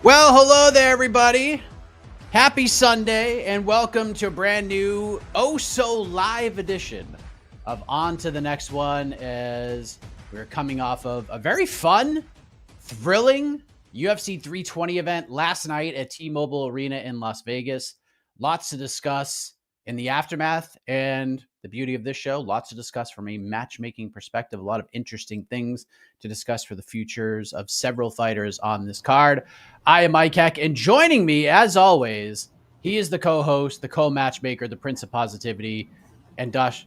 Well, hello there, everybody. Happy Sunday, and welcome to a brand new, live edition of On to the Next One, as we're coming off of a very fun, thrilling UFC 320 event last night at T-Mobile Arena in Las Vegas. Lots to discuss in the aftermath, and the beauty of this show, lots to discuss from a matchmaking perspective, a lot of interesting things to discuss for the futures of several fighters on this card. I am Mike Heck, and joining me, as always, he is the co-host, the co-matchmaker, the Prince of Positivity, and gosh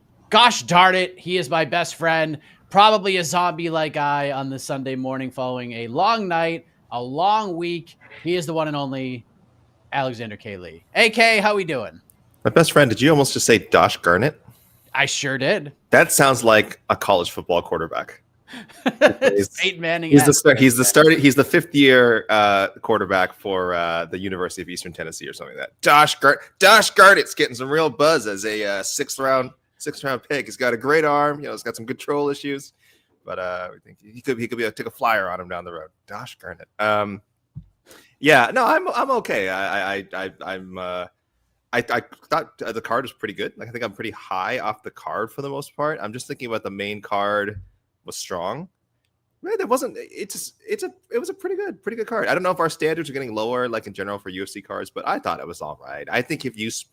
darn it, he is my best friend, probably a zombie-like guy on the Sunday morning following a long night, a long week. He is the one and only Alexander K. Lee. AK, how we doing? My best friend, did you almost just say Josh Garnett? I sure did. That sounds like a college football quarterback. Peyton Manning. He's the fifth-year quarterback for the University of Eastern Tennessee or something like that. Josh Garnett's getting some real buzz as a sixth round pick. He's got a great arm. He's got some control issues, but we think he could take a flyer on him down the road. Josh Garnett. I'm okay. I thought the card was pretty good. I think I'm pretty high off the card for the most part. I'm just thinking about the main card was strong. Right, it was a pretty good card. I don't know if our standards are getting lower, like in general for UFC cards, but I thought it was all right. I think if this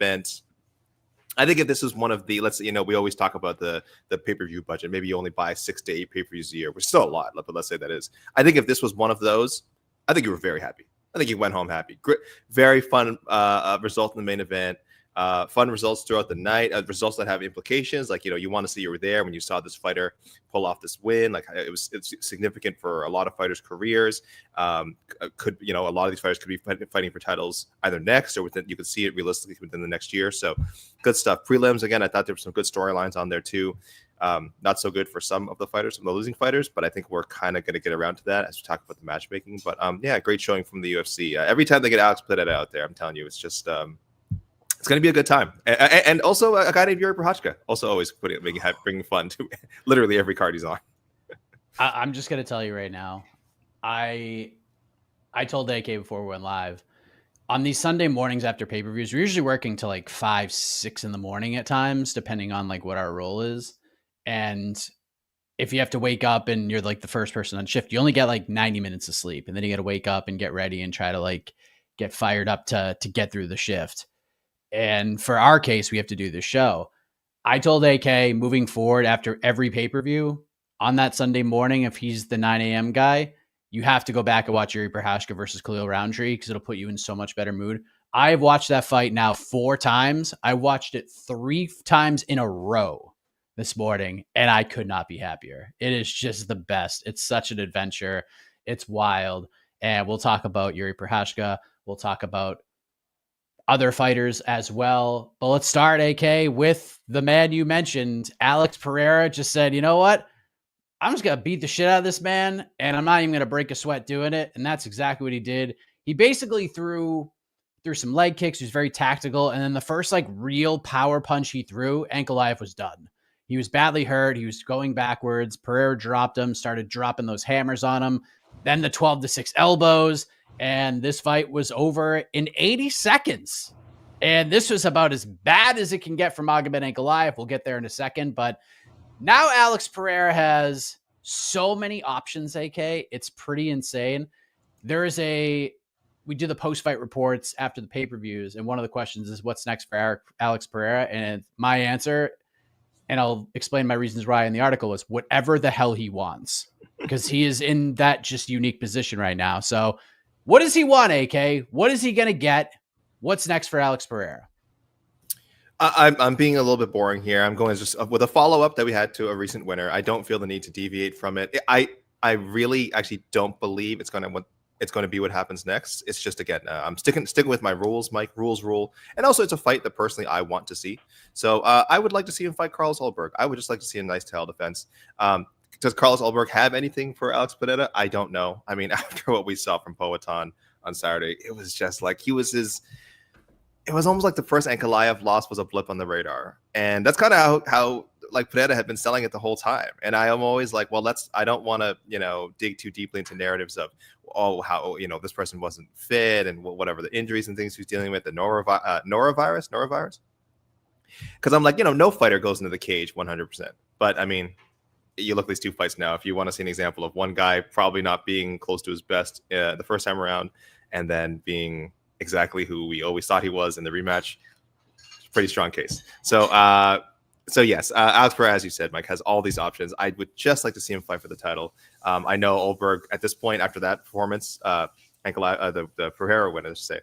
is one of the, we always talk about the pay-per-view budget. Maybe you only buy 6 to 8 pay-per-views a year, which is still a lot, but let's say that is. I think if this was one of those, I think you were very happy. I think you went home happy. Great, very fun result in the main event. Fun results throughout the night. Results that have implications. You want to see you were there when you saw this fighter pull off this win. It's significant for a lot of fighters' careers. A lot of these fighters could be fighting for titles either next or you could see it realistically within the next year. So good stuff. Prelims, again, I thought there were some good storylines on there too. Not so good for some of the fighters, some of the losing fighters, but I think we're kind of going to get around to that as we talk about the matchmaking. But great showing from the UFC. Every time they get Alex Pereira out there, I'm telling you, it's just it's going to be a good time. And also a guy named Jiri Prochazka, also always bringing fun to literally every card he's on. I'm just going to tell you right now. I told AK before we went live, on these Sunday mornings after pay-per-views, we're usually working till 5, 6 in the morning at times, depending on what our role is. And if you have to wake up and you're the first person on shift, you only get 90 minutes of sleep. And then you got to wake up and get ready and try to get fired up to get through the shift. And for our case, we have to do this show. I told AK moving forward after every pay-per-view on that Sunday morning, if he's the 9 a.m. guy, you have to go back and watch Jiri Prochazka versus Khalil Rountree because it'll put you in so much better mood. I've watched that fight now 4 times. I watched it 3 times in a row this morning, and I could not be happier. It is just the best. It's such an adventure. It's wild. And we'll talk about Jiri Prochazka. We'll talk about other fighters as well. But let's start, AK, with the man you mentioned. Alex Pereira just said, you know what? I'm just going to beat the shit out of this man, and I'm not even going to break a sweat doing it. And that's exactly what he did. He basically threw some leg kicks. He was very tactical. And then the first real power punch he threw, Ankalaev was done. He was badly hurt. He was going backwards. Pereira dropped him, started dropping those hammers on him. Then the 12-6 elbows. And this fight was over in 80 seconds. And this was about as bad as it can get from Magomed Ankalaev. We'll get there in a second. But now Alex Pereira has so many options, AK. It's pretty insane. We do the post-fight reports after the pay-per-views. And one of the questions is, what's next for Alex Pereira? And my answer, and I'll explain my reasons why in the article, is whatever the hell he wants. Because he is in that just unique position right now. So what does he want, AK? What is he going to get? What's next for Alex Pereira? I'm being a little bit boring here. I'm going just with a follow-up that we had to a recent winner. I don't feel the need to deviate from it. I really actually don't believe it's going to be what happens next. It's just, again, I'm sticking with my rules, Mike. Rules rule. And also, it's a fight that personally I want to see. So I would like to see him fight Carlos Ulberg. I would just like to see a nice title defense. Does Carlos Ulberg have anything for Alex Pereira? I don't know. I mean, after what we saw from Poatan on Saturday, it was just it was almost like the first Ankalaev loss was a blip on the radar. And that's kind of how like Pereira had been selling it the whole time. And I am always like, well, I don't want to, dig too deeply into narratives of, how, this person wasn't fit and whatever the injuries and things he's dealing with, the norovirus. Because I'm like, no fighter goes into the cage 100%. But I mean, you look at these two fights now. If you want to see an example of one guy probably not being close to his best the first time around, and then being exactly who we always thought he was in the rematch, pretty strong case. So yes, Alex Pereira, as you said, Mike, has all these options. I would just like to see him fight for the title. I know Oldberg at this point, after that performance, Ankalaev, the Pereira win, I should say,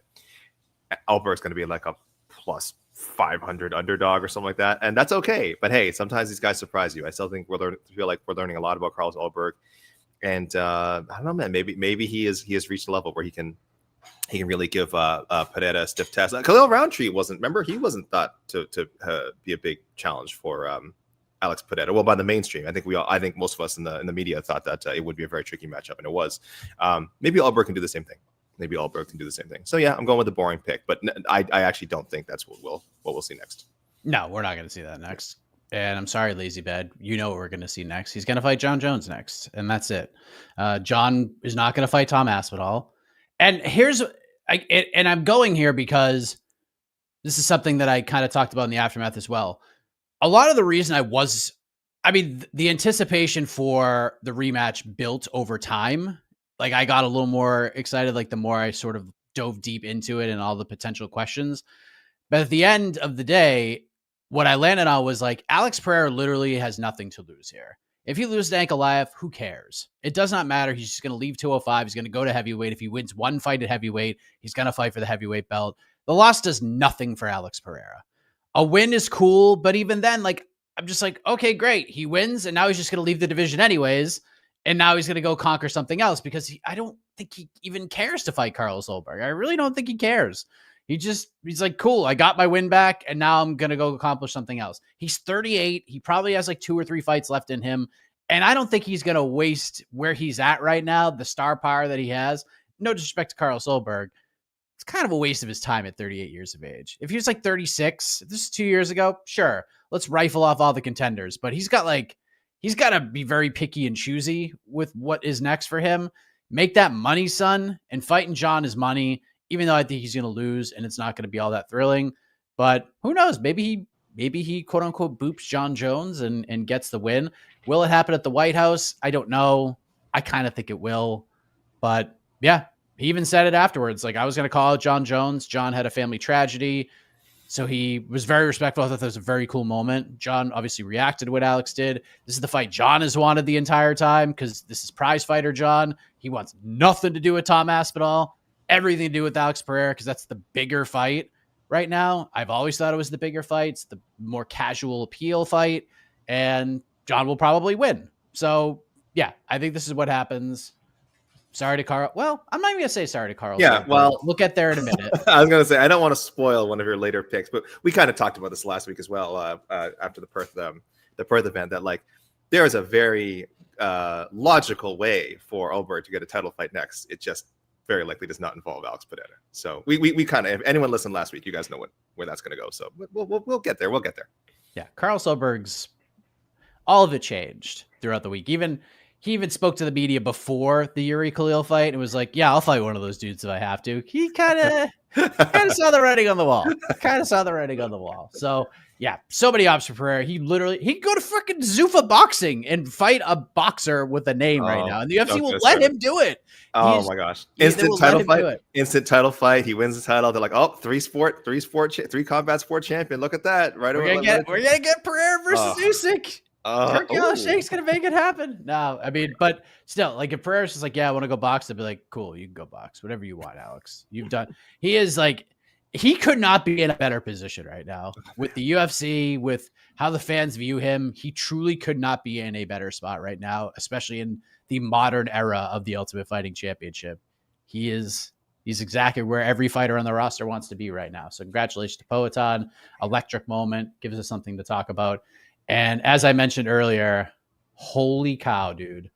Oldberg's going to be like a plus 500 underdog or something like that, and that's okay. But hey, sometimes these guys surprise you. I still think feel like we're learning a lot about Carlos Oldberg, and I don't know, man. Maybe he has reached a level where he can really give Pereira a stiff test. Khalil Rountree he wasn't thought to be a big challenge for Alex Pereira. Well, by the mainstream, I think most of us in the media thought that it would be a very tricky matchup, and it was. Maybe Oldberg can do the same thing. So yeah, I'm going with the boring pick, but I actually don't think that's what we'll see next. No, we're not going to see that next. And I'm sorry, Lazy Bed. You know what we're going to see next. He's going to fight John Jones next, and that's it. John is not going to fight Tom Aspinall. And I'm going here because this is something that I kind of talked about in the aftermath as well. A lot of the reason the anticipation for the rematch built over time. Like, I got a little more excited, like, the more I sort of dove deep into it and all the potential questions. But at the end of the day, what I landed on was like, Alex Pereira literally has nothing to lose here. If he loses to Ankalaev, who cares? It does not matter. He's just going to leave 205. He's going to go to heavyweight. If he wins one fight at heavyweight, he's going to fight for the heavyweight belt. The loss does nothing for Alex Pereira. A win is cool, but even then, like, I'm just like, okay, great. He wins, and now he's just going to leave the division anyways. And now he's going to go conquer something else because I don't think he even cares to fight Carlos Oldberg. I really don't think he cares. He's like, cool, I got my win back, and now I'm going to go accomplish something else. He's 38. He probably has like 2 or 3 fights left in him. And I don't think he's going to waste where he's at right now, the star power that he has. No disrespect to Carlos Oldberg. It's kind of a waste of his time at 38 years of age. If he was like 36, if this is 2 years ago, sure, let's rifle off all the contenders. But he's got to be very picky and choosy with what is next for him. Make that money, son. And fighting John is money, even though I think he's going to lose and it's not going to be all that thrilling. But who knows? Maybe he quote unquote boops John Jones and gets the win. Will it happen at the White House? I don't know. I kind of think it will. But yeah, he even said it afterwards. Like, I was going to call out John Jones. John had a family tragedy. So he was very respectful. I thought that was a very cool moment. John obviously reacted to what Alex did. This is the fight John has wanted the entire time because this is prize fighter John. He wants nothing to do with Tom Aspinall, everything to do with Alex Pereira because that's the bigger fight right now. I've always thought it was the bigger fights, the more casual appeal fight, and John will probably win. So yeah, I think this is what happens. Sorry to Carl. Well, I'm not even going to say sorry to Carl. Yeah, well, we'll get there in a minute. I was going to say, I don't want to spoil one of your later picks, but we kind of talked about this last week as well after the Perth event, that like there is a very logical way for Oldberg to get a title fight next. It just very likely does not involve Alex Pereira. So we kind of, if anyone listened last week, you guys know where that's going to go. So we'll get there. We'll get there. Yeah, Carlos Oldberg's, all of it changed throughout the week. He even spoke to the media before the Jiri Khalil fight and was like, yeah, I'll fight one of those dudes if I have to. He kind of saw the writing on the wall. So, yeah, so many options for Pereira. He could go to freaking Zuffa Boxing and fight a boxer with a name right now. And the UFC will let him do it. Oh, my gosh. Instant title fight. He wins the title. They're like, oh, three combat sport champion. Look at that. Right over. We're going to get Pereira versus Usyk. Turkey Shake's gonna make it happen. No, I mean, but still, like, if Pereira's just like, yeah, I want to go box, I'd be like, cool, you can go box, whatever you want, Alex. You've done. He could not be in a better position right now with the UFC, with how the fans view him. He truly could not be in a better spot right now, especially in the modern era of the Ultimate Fighting Championship. He's exactly where every fighter on the roster wants to be right now. So congratulations to Poatan. Electric moment, gives us something to talk about. And as I mentioned earlier, holy cow, dude.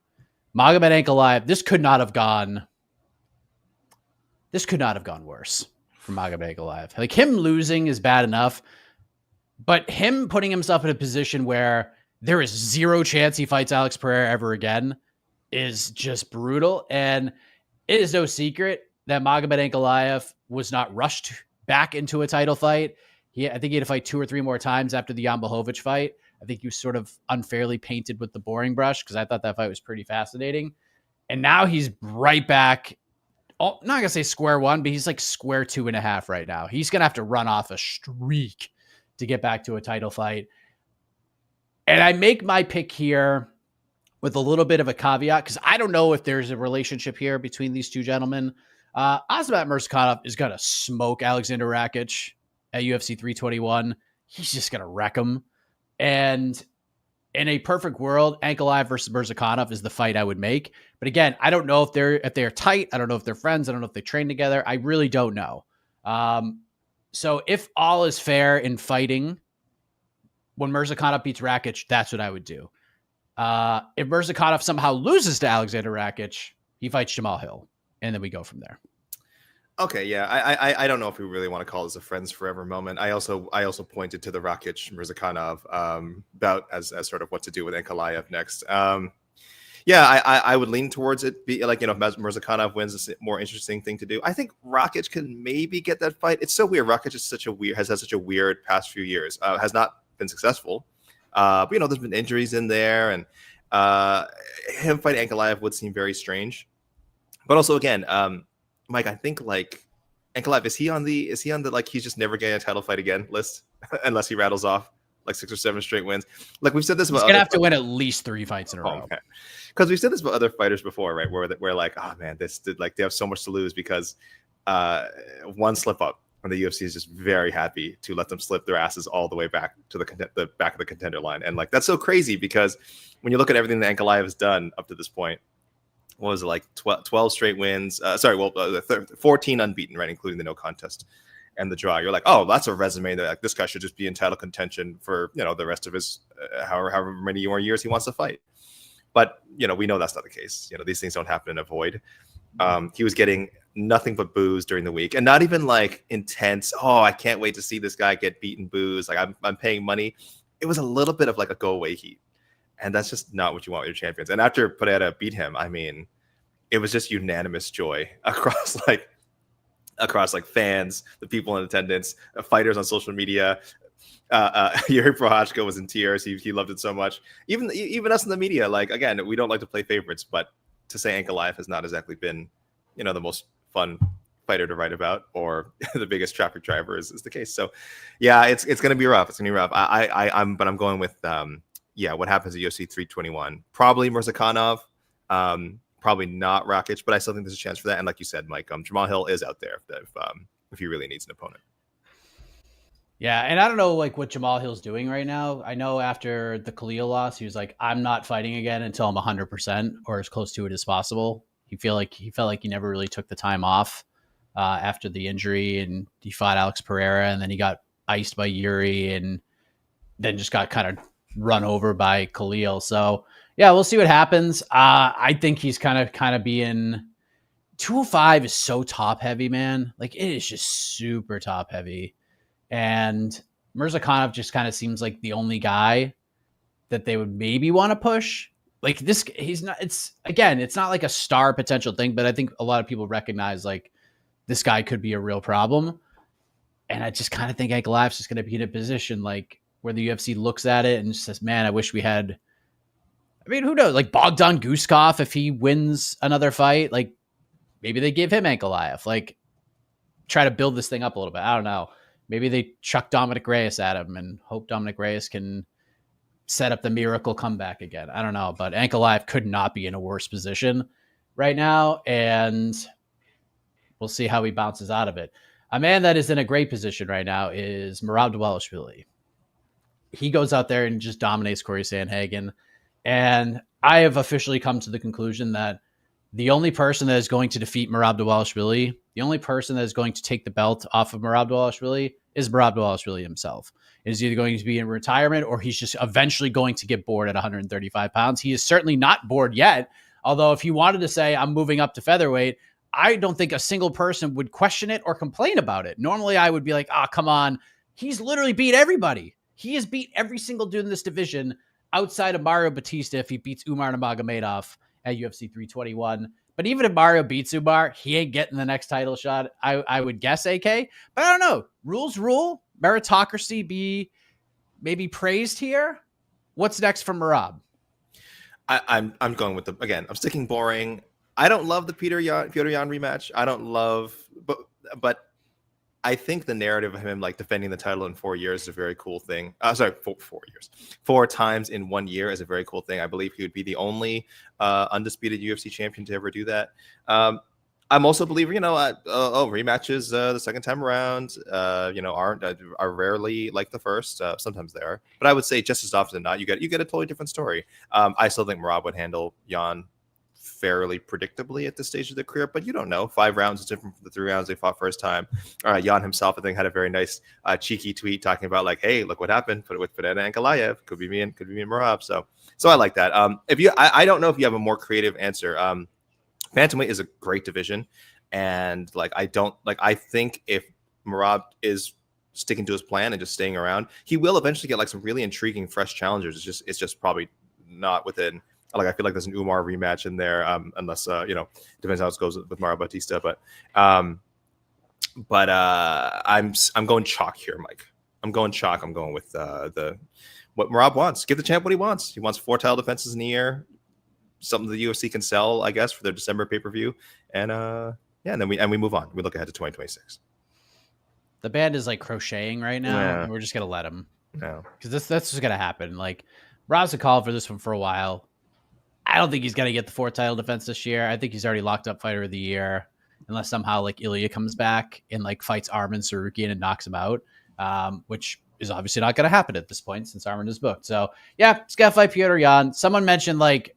Magomed Ankalaev, this could not have gone worse for Magomed Ankalaev. Like, him losing is bad enough, but him putting himself in a position where there is zero chance he fights Alex Pereira ever again is just brutal. And it is no secret that Magomed Ankalaev was not rushed back into a title fight. I think he had to fight 2 or 3 more times after the Jan Blachowicz fight. I think he was sort of unfairly painted with the boring brush because I thought that fight was pretty fascinating. And now he's right back. Oh, not going to say square one, but he's like square 2.5 right now. He's going to have to run off a streak to get back to a title fight. And I make my pick here with a little bit of a caveat because I don't know if there's a relationship here between these two gentlemen. Azamat Murzakanov is going to smoke Alexander Rakic at UFC 321. He's just going to wreck him. And in a perfect world, Ankalaev versus Murzakanov is the fight I would make. But again, I don't know if they're tight. I don't know if they're friends. I don't know if they train together. I really don't know. So if all is fair in fighting, when Murzakanov beats Rakic, that's what I would do. If Murzakanov somehow loses to Alexander Rakic, he fights Jamal Hill, and then we go from there. Okay, yeah, I don't know if we really want to call this a friends forever moment. I also pointed to the Rakic Murzakanov bout as sort of what to do with Ankalaev next. Yeah, I would lean towards it. Be like, if Murzakanov wins, it's a more interesting thing to do. I think Rakic can maybe get that fight. It's so weird. Rakic is has had such a weird past few years. Has not been successful. But there's been injuries in there, and him fighting Ankalaev would seem very strange. But also, again, Mike, I think like Ankalaev, is he on the like he's just never getting a title fight again list unless he rattles off like 6 or 7 straight wins. Like we've said this about, he's gonna have to win at least 3 fights in a row. Okay. Because we've said this about other fighters before, right? Where like, oh man, they have so much to lose because one slip up. And the UFC is just very happy to let them slip their asses all the way back to the back of the contender line. And like, that's so crazy because when you look at everything that Ankalaev has done up to this point, what was it, like 12 straight wins? 14 unbeaten, right? Including the no contest and the draw. You're like, oh, that's a resume that like, this guy should just be in title contention for, the rest of his however many more years he wants to fight. But, we know that's not the case. These things don't happen in a void. He was getting nothing but boos during the week, and not even like intense, oh, I can't wait to see this guy get beaten boos. Like I'm paying money. It was a little bit of like a go away heat. And that's just not what you want with your champions. And after Pereira beat him, I mean, it was just unanimous joy across fans, the people in attendance, fighters on social media. Jiri Prochazka was in tears. He loved it so much. Even us in the media, like, again, we don't like to play favorites, but to say Ankalaev has not exactly been, the most fun fighter to write about or the biggest traffic driver is the case. So yeah, it's going to be rough. It's going to be rough. I'm going with, what happens at UFC 321, probably Murzakanov, probably not Rakic, but I still think there's a chance for that. And like you said, Mike, Jamal Hill is out there if he really needs an opponent. Yeah, and I don't know like what Jamal Hill's doing right now. I know after the Khalil loss, he was like, I'm not fighting again until I'm 100% or as close to it as possible. He felt like he never really took the time off after the injury, and he fought Alex Pereira, and then he got iced by Yuri, and then just got kind of run over by Khalil. So yeah, we'll see what happens. I think he's kind of being 205 is so top heavy, man. Like it is just super top heavy. And Murzakanov just kind of seems like the only guy that they would maybe want to push. Like this, it's not like a star potential thing, but I think a lot of people recognize like this guy could be a real problem. And I just kind of think Ankalaev's just going to be in a position like where the UFC looks at it and says, man, I wish we had, I mean, who knows? Like Bogdan Guskov, if he wins another fight, like maybe they give him Ankalaev, like try to build this thing up a little bit. I don't know. Maybe they chuck Dominic Reyes at him and hope Dominic Reyes can set up the miracle comeback again. I don't know, but Ankalaev could not be in a worse position right now, and we'll see how he bounces out of it. A man that is in a great position right now is Merab Dvalishvili. He goes out there and just dominates Cory Sandhagen, and I have officially come to the conclusion that the only person that is going to defeat Merab Dvalishvili, the only person that is going to take the belt off of Merab Dvalishvili is Merab Dvalishvili himself. It is either going to be in retirement or he's just eventually going to get bored at 135 pounds. He is certainly not bored yet. Although if he wanted to say, I'm moving up to featherweight, I don't think a single person would question it or complain about it. Normally I would be like, come on. He's literally beat everybody. He has beat every single dude in this division outside of Mario Batista if he beats Umar Nurmagomedov at UFC 321. But even if Mario beats Umar, he ain't getting the next title shot. I would guess AK, but I don't know. Rules rule. Meritocracy be maybe praised here. What's next for Merab? I'm going with I'm sticking boring. I don't love the Petr Yan rematch. I don't love, but I think the narrative of him like defending the title in 4 years is a very cool thing. 4 years, 4 times in 1 year is a very cool thing. I believe he would be the only undisputed UFC champion to ever do that. I'm also a believer, rematches the second time around, are rarely like the first. Sometimes they are, but I would say just as often than not, you get a totally different story. I still think Merab would handle Yan fairly predictably at this stage of their career, but you don't know. 5 rounds is different from the 3 rounds they fought first time. Yan himself, I think, had a very nice cheeky tweet talking about like, "Hey, look what happened. Put it with Pereira and Ankalaev. Could be me and Merab." So I like that. I don't know if you have a more creative answer. Bantamweight is a great division, and I think if Merab is sticking to his plan and just staying around, he will eventually get like some really intriguing fresh challengers. It's just probably not within. Like I feel like there's an Umar rematch in there, unless depends how it goes with Mario Batista. But I'm going chalk here, Mike. I'm going chalk. I'm going with what Merab wants. Give the champ what he wants. He wants 4 title defenses in the year. Something the UFC can sell, I guess, for their December pay-per-view. And and then we move on. We look ahead to 2026. The band is like crocheting right now, and we're just gonna let him. No, because that's just gonna happen. Like Rob's a call for this one for a while. I don't think he's gonna get the 4th title defense this year. I think he's already locked up fighter of the year, unless somehow like Ilya comes back and like fights Arman Tsarukyan and knocks him out, which is obviously not gonna happen at this point since Arman is booked. So yeah, he's gotta fight Petr Yan. Someone mentioned like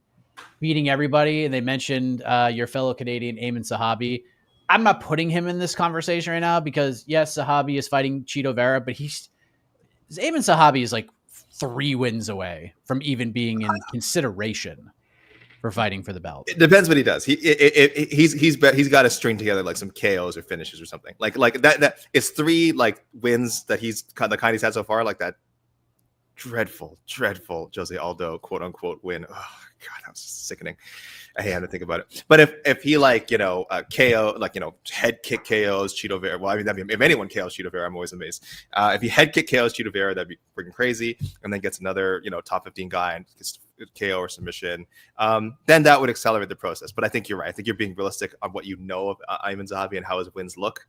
beating everybody, and they mentioned your fellow Canadian Ayman Sahabi. I'm not putting him in this conversation right now because yes, Sahabi is fighting Chito Vera, but Ayman Sahabi is like 3 wins away from even being in consideration for fighting for the belt. It depends what he does. He's got to string together like some KOs or finishes or something. Like that it's 3 like wins that he's the kind he's had so far. Like that dreadful Jose Aldo quote unquote win. Oh God, that was sickening. I had to think about it. But if he KO head kick KOs Chito Vera. Well, I mean if anyone KOs Chito Vera, I'm always amazed. If he head kick KOs Chito Vera, that'd be freaking crazy. And then gets another top 15 guy and gets KO or submission. Then that would accelerate the process. But I think you're right. I think you're being realistic on what you know of Ayman Zahabi and how his wins look.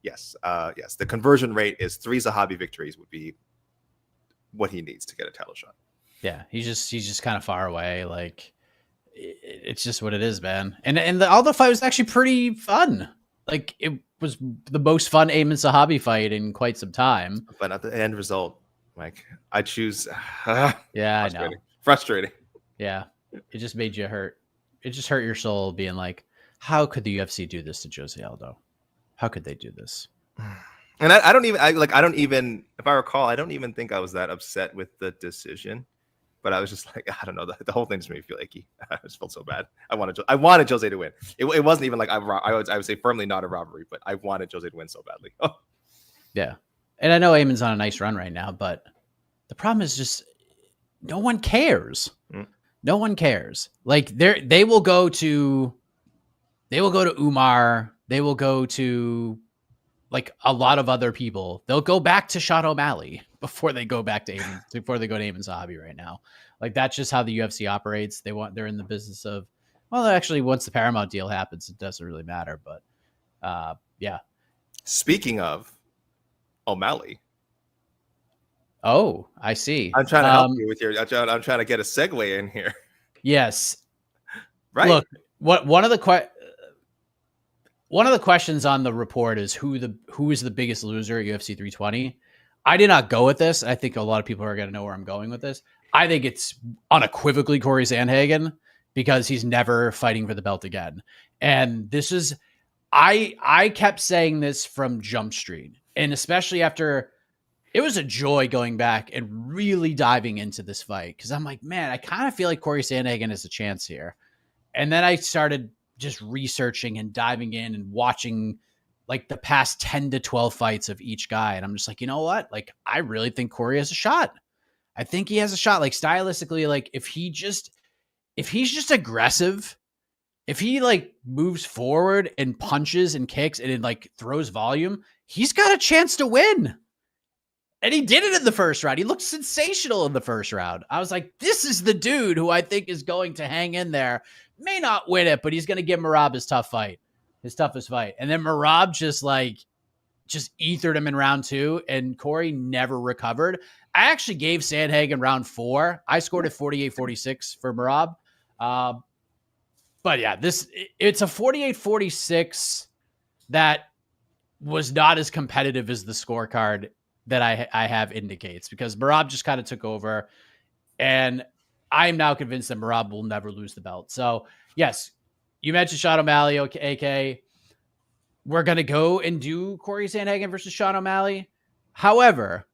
Yes, the conversion rate is 3 Zahabi victories would be what he needs to get a title shot. Yeah, he's just kind of far away. Like it's just what it is, man. And the Aldo fight was actually pretty fun. Like it was the most fun Ayman Sahabi fight in quite some time. But at the end result, Mike, I choose. Yeah, I know. Frustrating. Yeah, it just made you hurt. It just hurt your soul, being like, how could the UFC do this to Jose Aldo? How could they do this? And I don't even, if I recall, I don't even think I was that upset with the decision. But I was just like, I don't know. The whole thing just made me feel icky. I just felt so bad. I wanted Jose to win. It wasn't even like I would say firmly not a robbery, but I wanted Jose to win so badly. Oh. Yeah. And I know Ayman's on a nice run right now, but the problem is just no one cares. No one cares. Like they will go to Umar. They will go to like a lot of other people. They'll go back to Sean O'Malley before they go back to Ayman, before they go to Ayman Sahabi right now. Like that's just how the UFC operates. They're in the business of, well, actually once the Paramount deal happens, it doesn't really matter. But yeah. Speaking of O'Malley. Oh, I see. I'm trying to help you with your, I'm trying to get a segue in here. Yes. Right. Look, one of the questions on the report is who is the biggest loser at UFC 320. I did not go with this. I think a lot of people are going to know where I'm going with this. I think it's unequivocally Cory Sandhagen because he's never fighting for the belt again. And this is, I kept saying this from Jump Street, and especially after it was a joy going back and really diving into this fight. Cause I'm like, man, I kind of feel like Cory Sandhagen has a chance here. And then I started just researching and diving in and watching like the past 10 to 12 fights of each guy. And I'm just like, you know what? Like, I really think Cory has a shot. I think he has a shot. Like stylistically, like if he's just aggressive, if he like moves forward and punches and kicks and it like throws volume, he's got a chance to win. And he did it in the first round. He looked sensational in the first round. I was like, this is the dude who I think is going to hang in there. May not win it, but he's going to give Merab his toughest fight. And then Merab just ethered him in round 2, and Cory never recovered. I actually gave Sandhagen round 4. I scored at 48-46 for Merab. But yeah, it's a 48-46 that was not as competitive as the scorecard that I have indicates, because Merab just kind of took over, and I am now convinced that Merab will never lose the belt. So yes, you mentioned Sean O'Malley, AK. We're going to go and do Cory Sandhagen versus Sean O'Malley. However,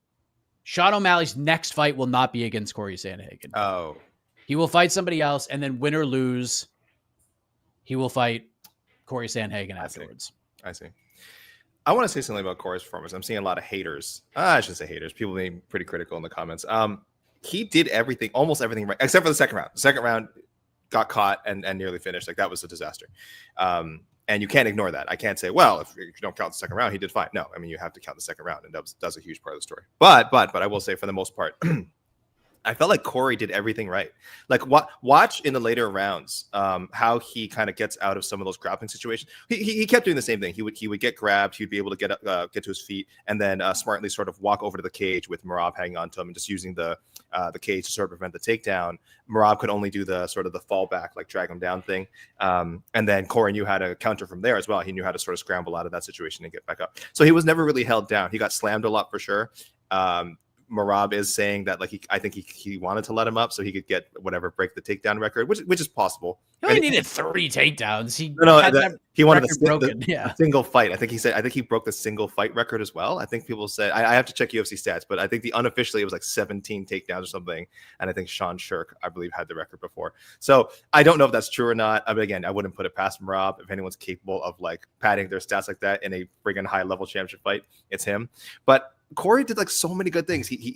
Sean O'Malley's next fight will not be against Cory Sandhagen. Oh, he will fight somebody else, and then win or lose, he will fight Cory Sandhagen afterwards. I see. I want to say something about Cory's performance. I'm seeing a lot of haters. I shouldn't say haters. People being pretty critical in the comments. He did almost everything right, except for the second round. The second round got caught and nearly finished. Like, that was a disaster. And you can't ignore that. I can't say, well, if you don't count the second round, he did fine. No, I mean, you have to count the second round, and that's a huge part of the story. But I will say, for the most part, I felt like Cory did everything right. Like, watch in the later rounds how he kind of gets out of some of those grappling situations. He kept doing the same thing. He would get grabbed. He'd be able to get to his feet, and then smartly sort of walk over to the cage with Merab hanging onto him and just using the cage to sort of prevent the takedown. Merab could only do the sort of the fallback, like drag him down thing. And then Cory knew how to counter from there as well. He knew how to sort of scramble out of that situation and get back up. So he was never really held down. He got slammed a lot for sure. Merab is saying that, like, I think he wanted to let him up so he could get break the takedown record, which is possible. He only needed 3 takedowns. He wanted a single fight. I think he broke the single fight record as well. I think people said, I have to check UFC stats, but I think unofficially it was like 17 takedowns or something. And I think Sean Shirk, I believe, had the record before. So I don't know if that's true or not. I mean, again, I wouldn't put it past Merab. If anyone's capable of like padding their stats like that in a friggin' high level championship fight, it's him. But Cory did like so many good things. He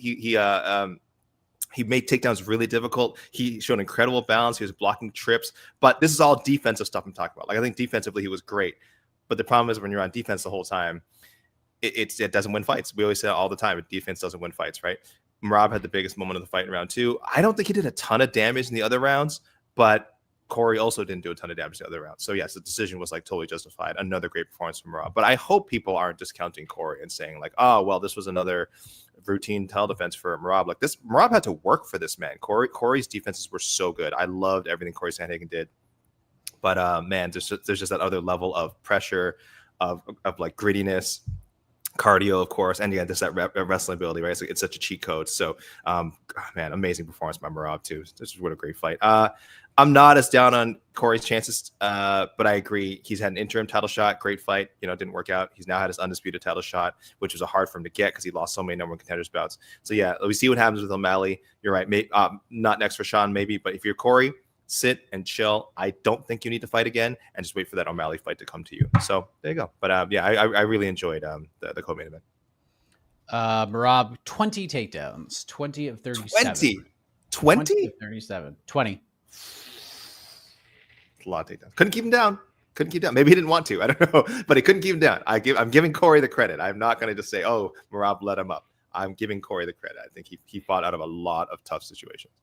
made takedowns really difficult. He showed incredible balance. He was blocking trips. But this is all defensive stuff I'm talking about. Like, I think defensively he was great. But the problem is, when you're on defense the whole time, it doesn't win fights. We always say that all the time. Defense doesn't win fights, right? Merab had the biggest moment of the fight in round 2. I don't think he did a ton of damage in the other rounds, but Cory also didn't do a ton of damage in the other rounds. So yes, the decision was like totally justified. Another great performance from Merab. But I hope people aren't discounting Cory and saying like, oh, well, this was another routine tail defense for Merab. Like, this, Merab had to work for this man. Cory's defenses were so good. I loved everything Cory Sandhagen did. But man, there's just that other level of pressure, of like grittiness, cardio, of course, and yeah, just that wrestling ability, right? It's such a cheat code. So, man, amazing performance by Merab too. What a great fight. I'm not as down on Cory's chances, but I agree. He's had an interim title shot, great fight. Didn't work out. He's now had his undisputed title shot, which was hard for him to get because he lost so many number one contenders bouts. So yeah, we see what happens with O'Malley. You're right. Not next for Sean, maybe, but if you're Cory, sit and chill. I don't think you need to fight again, and just wait for that O'Malley fight to come to you. So there you go. But yeah, I really enjoyed the co-main event. Merab, 20 takedowns, 20 of 37. 20 of 37. 20. A lot of takedowns. Couldn't keep him down. Maybe he didn't want to. I don't know, but he couldn't keep him down. I'm giving Cory the credit. I'm not going to just say, oh, Merab let him up. I'm giving Cory the credit. I think he fought out of a lot of tough situations.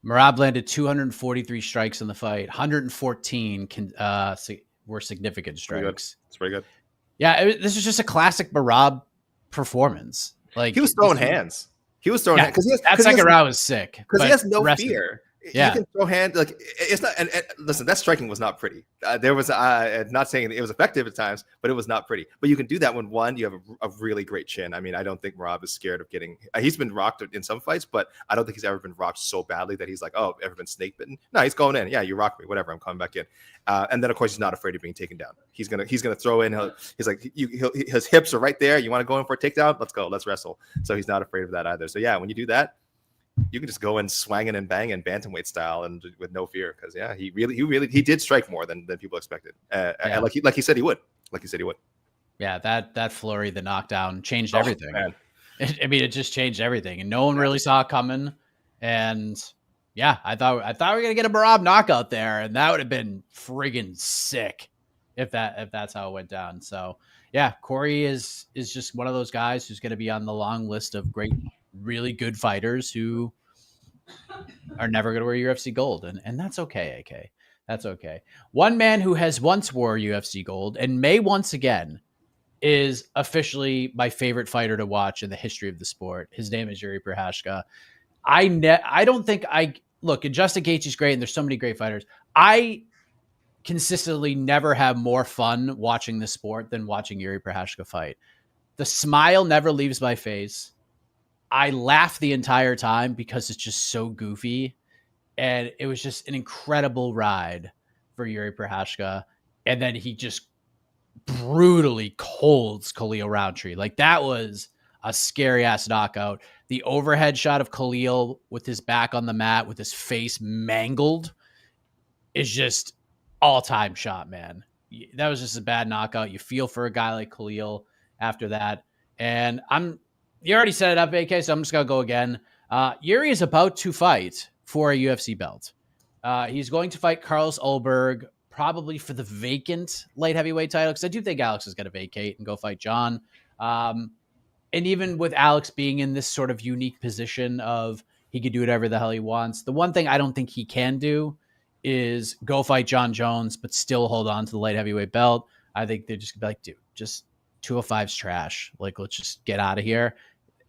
Merab landed 243 strikes in the fight. 114 were significant strikes. It's pretty good. Yeah, this is just a classic Merab performance. Like, he was throwing hands. Hands because that second round was sick. Because he has no fear. Yeah. You can throw hands, like, it's not, and listen, that striking was not pretty. There was, not saying it was effective at times, but it was not pretty. But you can do that when, one, you have a really great chin. I mean, I don't think Merab is scared of getting, he's been rocked in some fights, but I don't think he's ever been rocked so badly that he's like, oh, ever been snake bitten? No, he's going in. Yeah, you rocked me, whatever, I'm coming back in. And then, of course, he's not afraid of being taken down. He's gonna throw in. He's like, his hips are right there. You want to go in for a takedown? Let's go. Let's wrestle. So he's not afraid of that either. So yeah, when you do that, you can just go in swanging and banging bantamweight style and with no fear, because yeah, he did strike more than people expected. Like he said he would. Yeah, that flurry, the knockdown changed everything. Man. I mean, it just changed everything, and no one really saw it coming. And yeah, I thought we were gonna get a Merab knockout there, and that would have been friggin' sick if that's how it went down. So yeah, Cory is just one of those guys who's gonna be on the long list of great, really good fighters who are never gonna wear UFC gold, and that's okay, AK. That's okay. One man who has once wore UFC gold and may once again is officially my favorite fighter to watch in the history of the sport. His name is Jiri Prochazka. I don't think I look. And Justin Gaethje's great, and there's so many great fighters. I consistently never have more fun watching the sport than watching Jiri Prochazka fight. The smile never leaves my face. I laugh the entire time because it's just so goofy, and it was just an incredible ride for Jiri Prochazka. And then he just brutally colds Khalil Rountree. Like, that was a scary ass knockout. The overhead shot of Khalil with his back on the mat, with his face mangled, is just all time shot, man. That was just a bad knockout. You feel for a guy like Khalil after that. And you already set it up, AK, so I'm just going to go again. Jiri is about to fight for a UFC belt. He's going to fight Carlos Ulberg, probably for the vacant light heavyweight title, because I do think Alex is going to vacate and go fight John. And even with Alex being in this sort of unique position of he could do whatever the hell he wants, the one thing I don't think he can do is go fight John Jones, but still hold on to the light heavyweight belt. I think they're just going to be like, dude, just 205's trash. Like, let's just get out of here.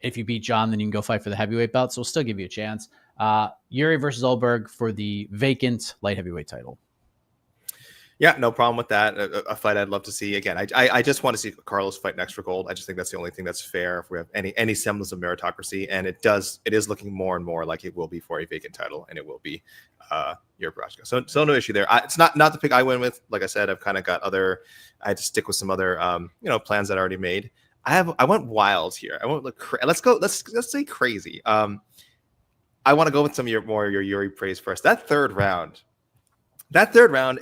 If you beat John, then you can go fight for the heavyweight belt. So we'll still give you a chance. Jiri versus Ulberg for the vacant light heavyweight title. Yeah, no problem with that. A fight I'd love to see. Again, I just want to see Carlos fight next for gold. I just think that's the only thing that's fair if we have any semblance of meritocracy. And it is looking more and more like it will be for a vacant title, and it will be Jiri Prochazka. So no issue there. It's not the pick I went with. Like I said, I've kind of got I had to stick with some other plans that I already made. I went wild here. I went let's say crazy. I want to go with some of your Jiri praise first. That third round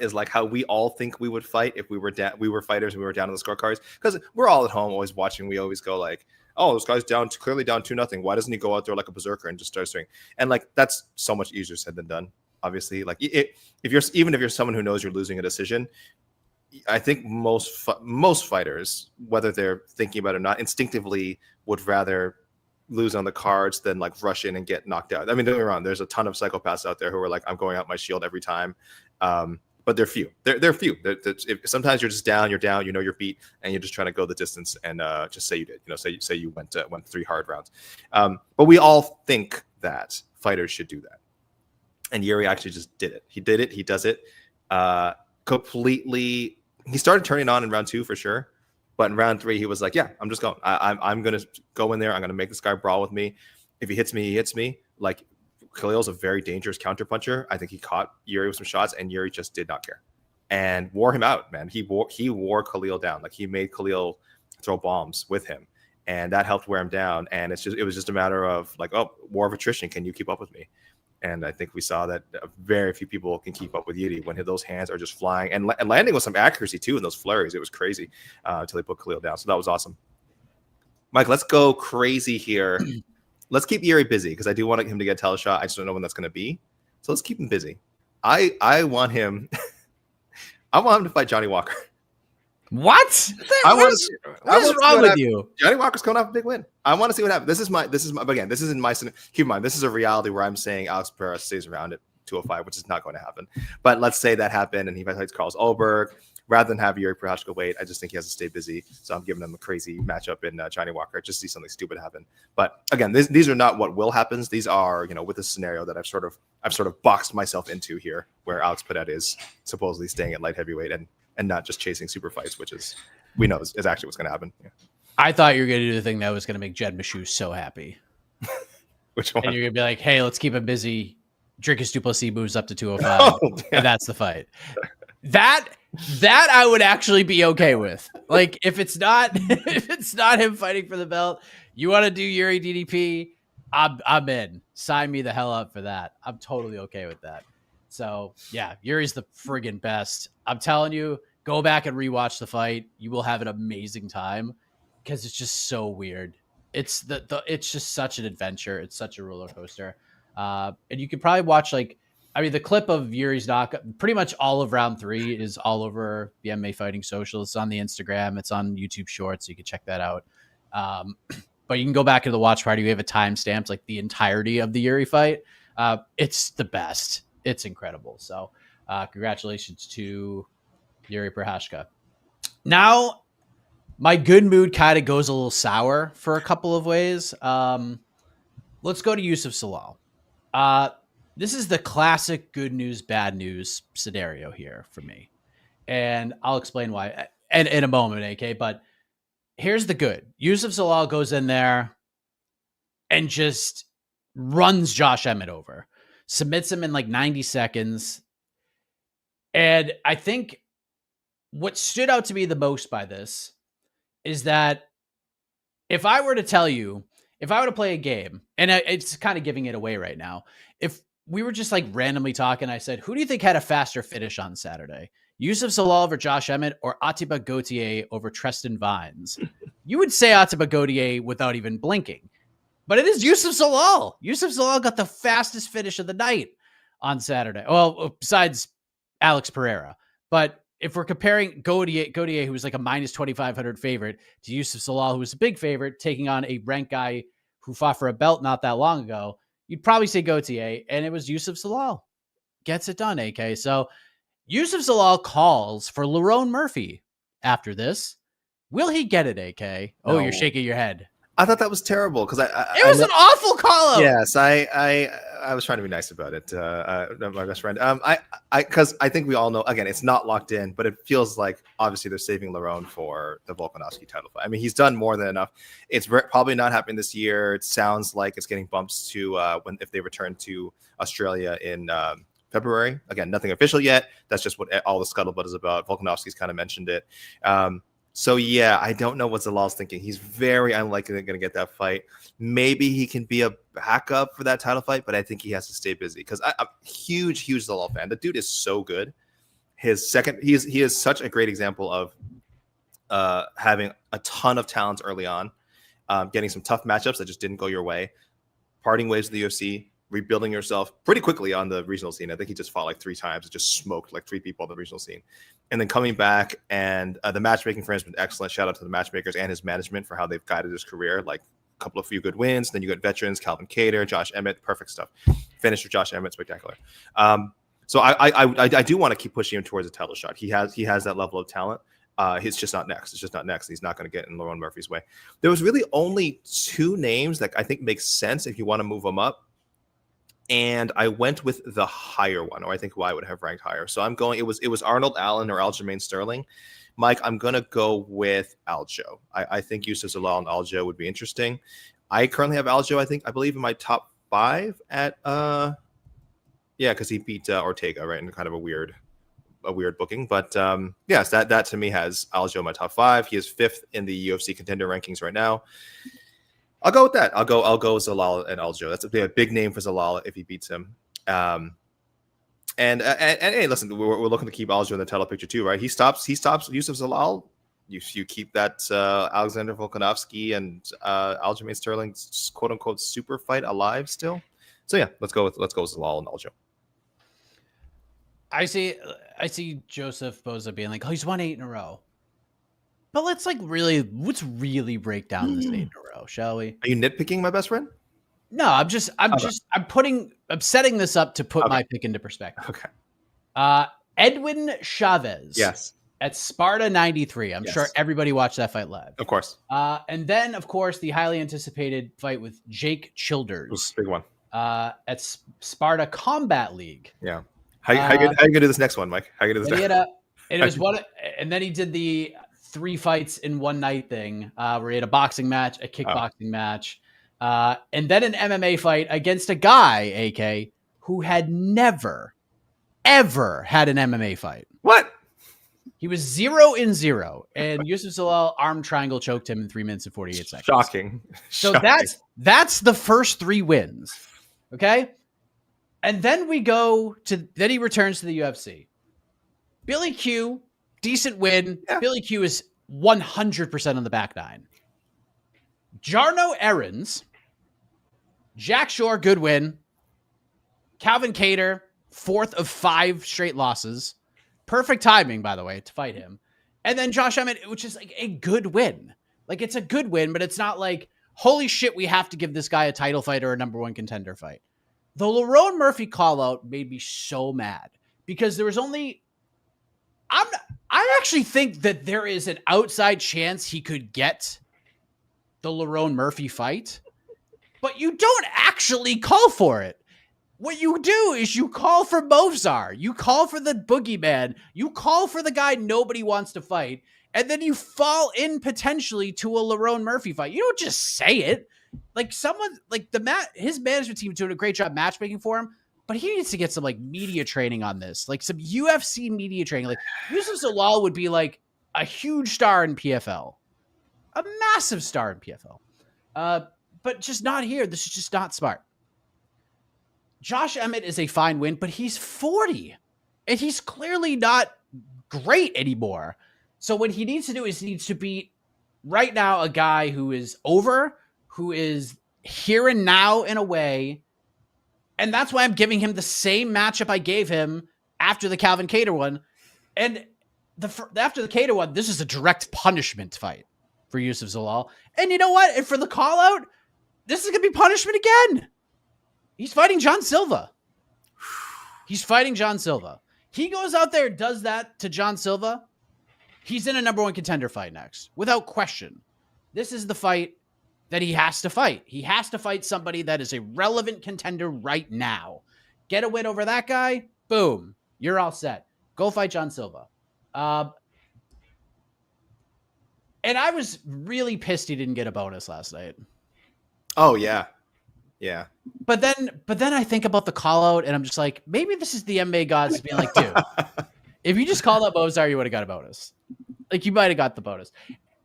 is like how we all think we would fight if we were fighters and we were down on the scorecards, because we're all at home always watching. We always go like, oh, this guy's clearly down 2-0. Why doesn't he go out there like a berserker and just start swinging? And like, that's so much easier said than done. Obviously, like if you're someone who knows you're losing a decision, I think most fighters, whether they're thinking about it or not, instinctively would rather lose on the cards than like rush in and get knocked out. I mean, don't get me wrong, there's a ton of psychopaths out there who are like, I'm going out my shield every time. But they're few. They're few. Sometimes you're just down, you're beat, and you're just trying to go the distance and just say you did. Say you went 3 hard rounds. But we all think that fighters should do that. And Jiri actually just did it. He did it. He does it completely. He started turning on in round 2 for sure. But in round 3, he was like, yeah, I'm just going. I'm going to go in there. I'm going to make this guy brawl with me. If he hits me, he hits me. Like, Khalil's a very dangerous counterpuncher. I think he caught Jiri with some shots, and Jiri just did not care and wore him out, man. He wore Khalil down. Like, he made Khalil throw bombs with him, and that helped wear him down. And it was just a matter of like, oh, war of attrition. Can you keep up with me? And I think we saw that very few people can keep up with Jiri when those hands are just flying and landing with some accuracy too in those flurries. It was crazy until they put Khalil down. So that was awesome. Mike, let's go crazy here. Let's keep Jiri busy because I do want him to get a teleshot. I just don't know when that's going to be. So let's keep him busy. I want him. I want him to fight Johnny Walker. What? What is wrong with you? Johnny Walker's coming off a big win. I want to see what happens. This is my again, this isn't my, keep in mind, this is a reality where I'm saying Alex Pereira stays around at 205, which is not going to happen. But let's say that happened and he fights Carlos Ulberg. Rather than have Jiri Prochazka wait, I just think he has to stay busy. So I'm giving him a crazy matchup in Johnny Walker. I just see something stupid happen. But again, these are not what will happen. These are, with this scenario that I've sort of boxed myself into here, where Alex Pereira is supposedly staying at light heavyweight and not just chasing super fights, which we know is actually what's going to happen. Yeah. I thought you were going to do the thing that was going to make Jed Meshew so happy. Which one? And you're going to be like, hey, let's keep him busy. Dricus Duplessis moves up to 205. And that's the fight. That I would actually be okay with. Like, if it's not him fighting for the belt, you want to do Jiri DDP, I'm in. Sign me the hell up for that. I'm totally okay with that. So yeah, Jiri's the friggin' best. I'm telling you, go back and rewatch the fight. You will have an amazing time because it's just so weird. It's it's just such an adventure. It's such a roller coaster. And you could probably watch the clip of Yuri's knockout, pretty much all of round 3 is all over the MMA Fighting Social. It's on the Instagram. It's on YouTube Shorts. So you can check that out. But you can go back to the watch party. We have a timestamp, like the entirety of the Yuri fight. It's the best. It's incredible. So congratulations to Jiri Prochazka. Now, my good mood kind of goes a little sour for a couple of ways. Let's go to Youssef Zalal. This is the classic good news, bad news scenario here for me. And I'll explain why in a moment, AK. But here's the good. Youssef Zalal goes in there and just runs Josh Emmett over. Submits him in like 90 seconds. And I think what stood out to me the most by this is that if I were to play a game, and it's kind of giving it away right now, if we were just like randomly talking, I said, who do you think had a faster finish on Saturday? Youssef Zalal over Josh Emmett or Atiba Gauthier over Tristan Vines? You would say Atiba Gauthier without even blinking. But it is Youssef Zalal. Youssef Zalal got the fastest finish of the night on Saturday. Well, besides Alex Pereira. But if we're comparing Gauthier, who was like a minus 2,500 favorite, to Youssef Zalal, who was a big favorite, taking on a ranked guy who fought for a belt not that long ago, you'd probably say Gauthier, and it was Youssef Zalal. Gets it done, AK. So Youssef Zalal calls for Lerone Murphy after this. Will he get it, AK? Oh, you're shaking your head. I thought that was terrible because it was an awful call out. Yes, I was trying to be nice about it. My best friend. Because I think we all know. Again, it's not locked in, but it feels like obviously they're saving Lerone for the Volkanovski title fight. I mean, he's done more than enough. It's probably not happening this year. It sounds like it's getting bumps to if they return to Australia in February. Again, nothing official yet. That's just what all the scuttlebutt is about. Volkanovski's kind of mentioned it. So, yeah, I don't know what Zalal's thinking. He's very unlikely going to get that fight. Maybe he can be a backup for that title fight, but I think he has to stay busy because I'm a huge Zalal fan. The dude is so good. He is such a great example of having a ton of talents early on, getting some tough matchups that just didn't go your way, parting ways with the UFC, rebuilding yourself pretty quickly on the regional scene. I think he just fought like 3 times. It just smoked like 3 people on the regional scene. And then coming back, and the matchmaking for him has been excellent. Shout out to the matchmakers and his management for how they've guided his career. Like a few good wins. Then you got veterans, Calvin Kattar, Josh Emmett, perfect stuff. Finish with Josh Emmett, spectacular. So I do want to keep pushing him towards a title shot. He has that level of talent. He's just not next. It's just not next. He's not going to get in Lerone Murphy's way. There was really only 2 names that I think make sense if you want to move them up. And I went with the higher one, or I think who I would have ranked higher. So I'm going. It was Arnold Allen or Aljamain Sterling. Mike, I'm going to go with Aljo. I think Youssef Zalal and Aljo would be interesting. I currently have Aljo, I believe, in my top 5 at because he beat Ortega, right, in kind of a weird booking. But yes, that to me has Aljo in my top 5. He is 5th in the UFC contender rankings right now. I'll go with that. I'll go Zalal and Aljo. That's a big name for Zalal if he beats him. And hey, listen, we're looking to keep Aljo in the title picture too, right? He stops Youssef Zalal. You keep that Alexander Volkanovski and Aljamain Sterling quote unquote super fight alive still. So yeah, let's go with Zalal and Aljo. I see Joseph Boza being like, oh, he's won 8 in a row. But let's really break down this 8 in a row, shall we? Are you nitpicking, my best friend? No, I'm setting this up to put my pick into perspective. Okay. Edwin Chavez. Yes. At Sparta 93. I'm sure everybody watched that fight live. Of course. And then, of course, the highly anticipated fight with Jake Childers. Big one. At Sparta Combat League. Yeah. How you gonna do this next one, Mike? How you gonna do this? And then he did the 3 fights in one night thing, where he had a boxing match, a kickboxing match, and then an MMA fight against a guy, AK, who had never, ever had an MMA fight. What? He was 0-0, and Youssef Zalal arm triangle choked him in 3 minutes and 48 seconds. Shocking. So that's the first 3 wins. Okay? And then then he returns to the UFC. Billy Q, decent win. Yeah. Billy Q is 100% on the back 9. Jarno Aarons, Jack Shore, good win. Calvin Kattar, 4th of 5 straight losses. Perfect timing, by the way, to fight him. And then Josh Emmett, which is like a good win. Like, it's a good win, but it's not like, holy shit, we have to give this guy a title fight or a number 1 contender fight. The Lerone Murphy call-out made me so mad because there was only... I actually think that there is an outside chance he could get the Lerone Murphy fight, but you don't actually call for it. What you do is you call for Movsar. You call for the boogeyman. You call for the guy nobody wants to fight, and then you fall in potentially to a Lerone Murphy fight. You don't just say it. Like, someone, like, his management team is doing a great job matchmaking for him, but he needs to get some, like, media training on this. Like, some UFC media training. Like, Youssef Zalal would be, like, a huge star in PFL. A massive star in PFL. But just not here. This is just not smart. Josh Emmett is a fine win, but he's 40. And he's clearly not great anymore. So what he needs to do is he needs to beat, right now, a guy who is over, who is here and now in a way. And that's why I'm giving him the same matchup I gave him after the Calvin Kattar one. And after the Kattar one, this is a direct punishment fight for Youssef Zalal. And you know what? And for the call out, this is going to be punishment again. He's fighting John Silva. He's fighting John Silva. He goes out there and does that to John Silva. He's in a number 1 contender fight next, without question. This is the fight that he has to fight. He has to fight somebody that is a relevant contender right now. Get a win over that guy. Boom. You're all set. Go fight John Silva. And I was really pissed he didn't get a bonus last night. Oh, yeah. Yeah. But then I think about the call out and I'm just like, maybe this is the MMA gods being like, dude, if you just called out Movsar, you would have got a bonus. Like, you might have got the bonus.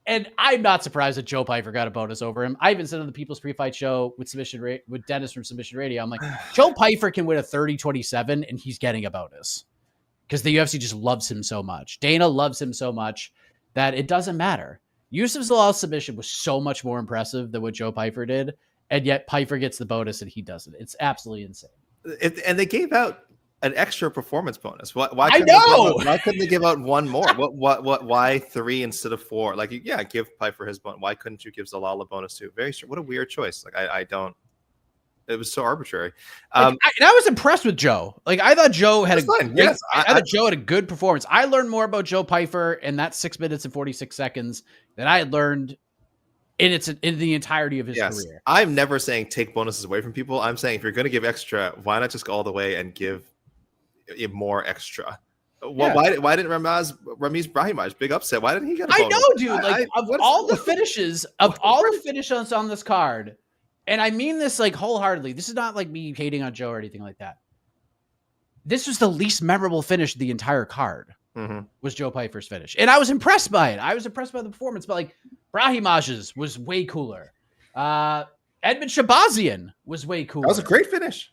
And I'm not surprised that Joe Pyfer got a bonus over him. I even said on the People's Pre-Fight Show with Dennis from Submission Radio, I'm like, Joe Pyfer can win a 30-27 and he's getting a bonus because the UFC just loves him so much. Dana loves him so much that it doesn't matter. Youssef Zalal's submission was so much more impressive than what Joe Pyfer did, and yet Pyfer gets the bonus and he doesn't. It's absolutely insane. And they gave out an extra performance bonus. Why I know. Why couldn't they give out one more? Why 3 instead of 4? Like, yeah, give Pyfer his bonus. Why couldn't you give Zalal a bonus too? What a weird choice. Like, I don't. It was so arbitrary. I was impressed with Joe. Like, I thought Joe had I thought Joe had a good performance. I learned more about Joe Pyfer in that 6 minutes and 46 seconds than I had learned in the entirety of his career. I'm never saying take bonuses away from people. I'm saying if you're going to give extra, why not just go all the way and give more extra? Well, why didn't Ramiz Brahimaj, big upset? Why didn't he get a bonus? I know, dude. Like, of all the finishes on this card, and I mean this like wholeheartedly, this is not like me hating on Joe or anything like that. This was the least memorable finish of the entire card. Was Joe Pyfer's finish. And I was impressed by it. I was impressed by the performance, but like Brahimaj's was way cooler. Edmund Shahbazian was way cooler. That was a great finish.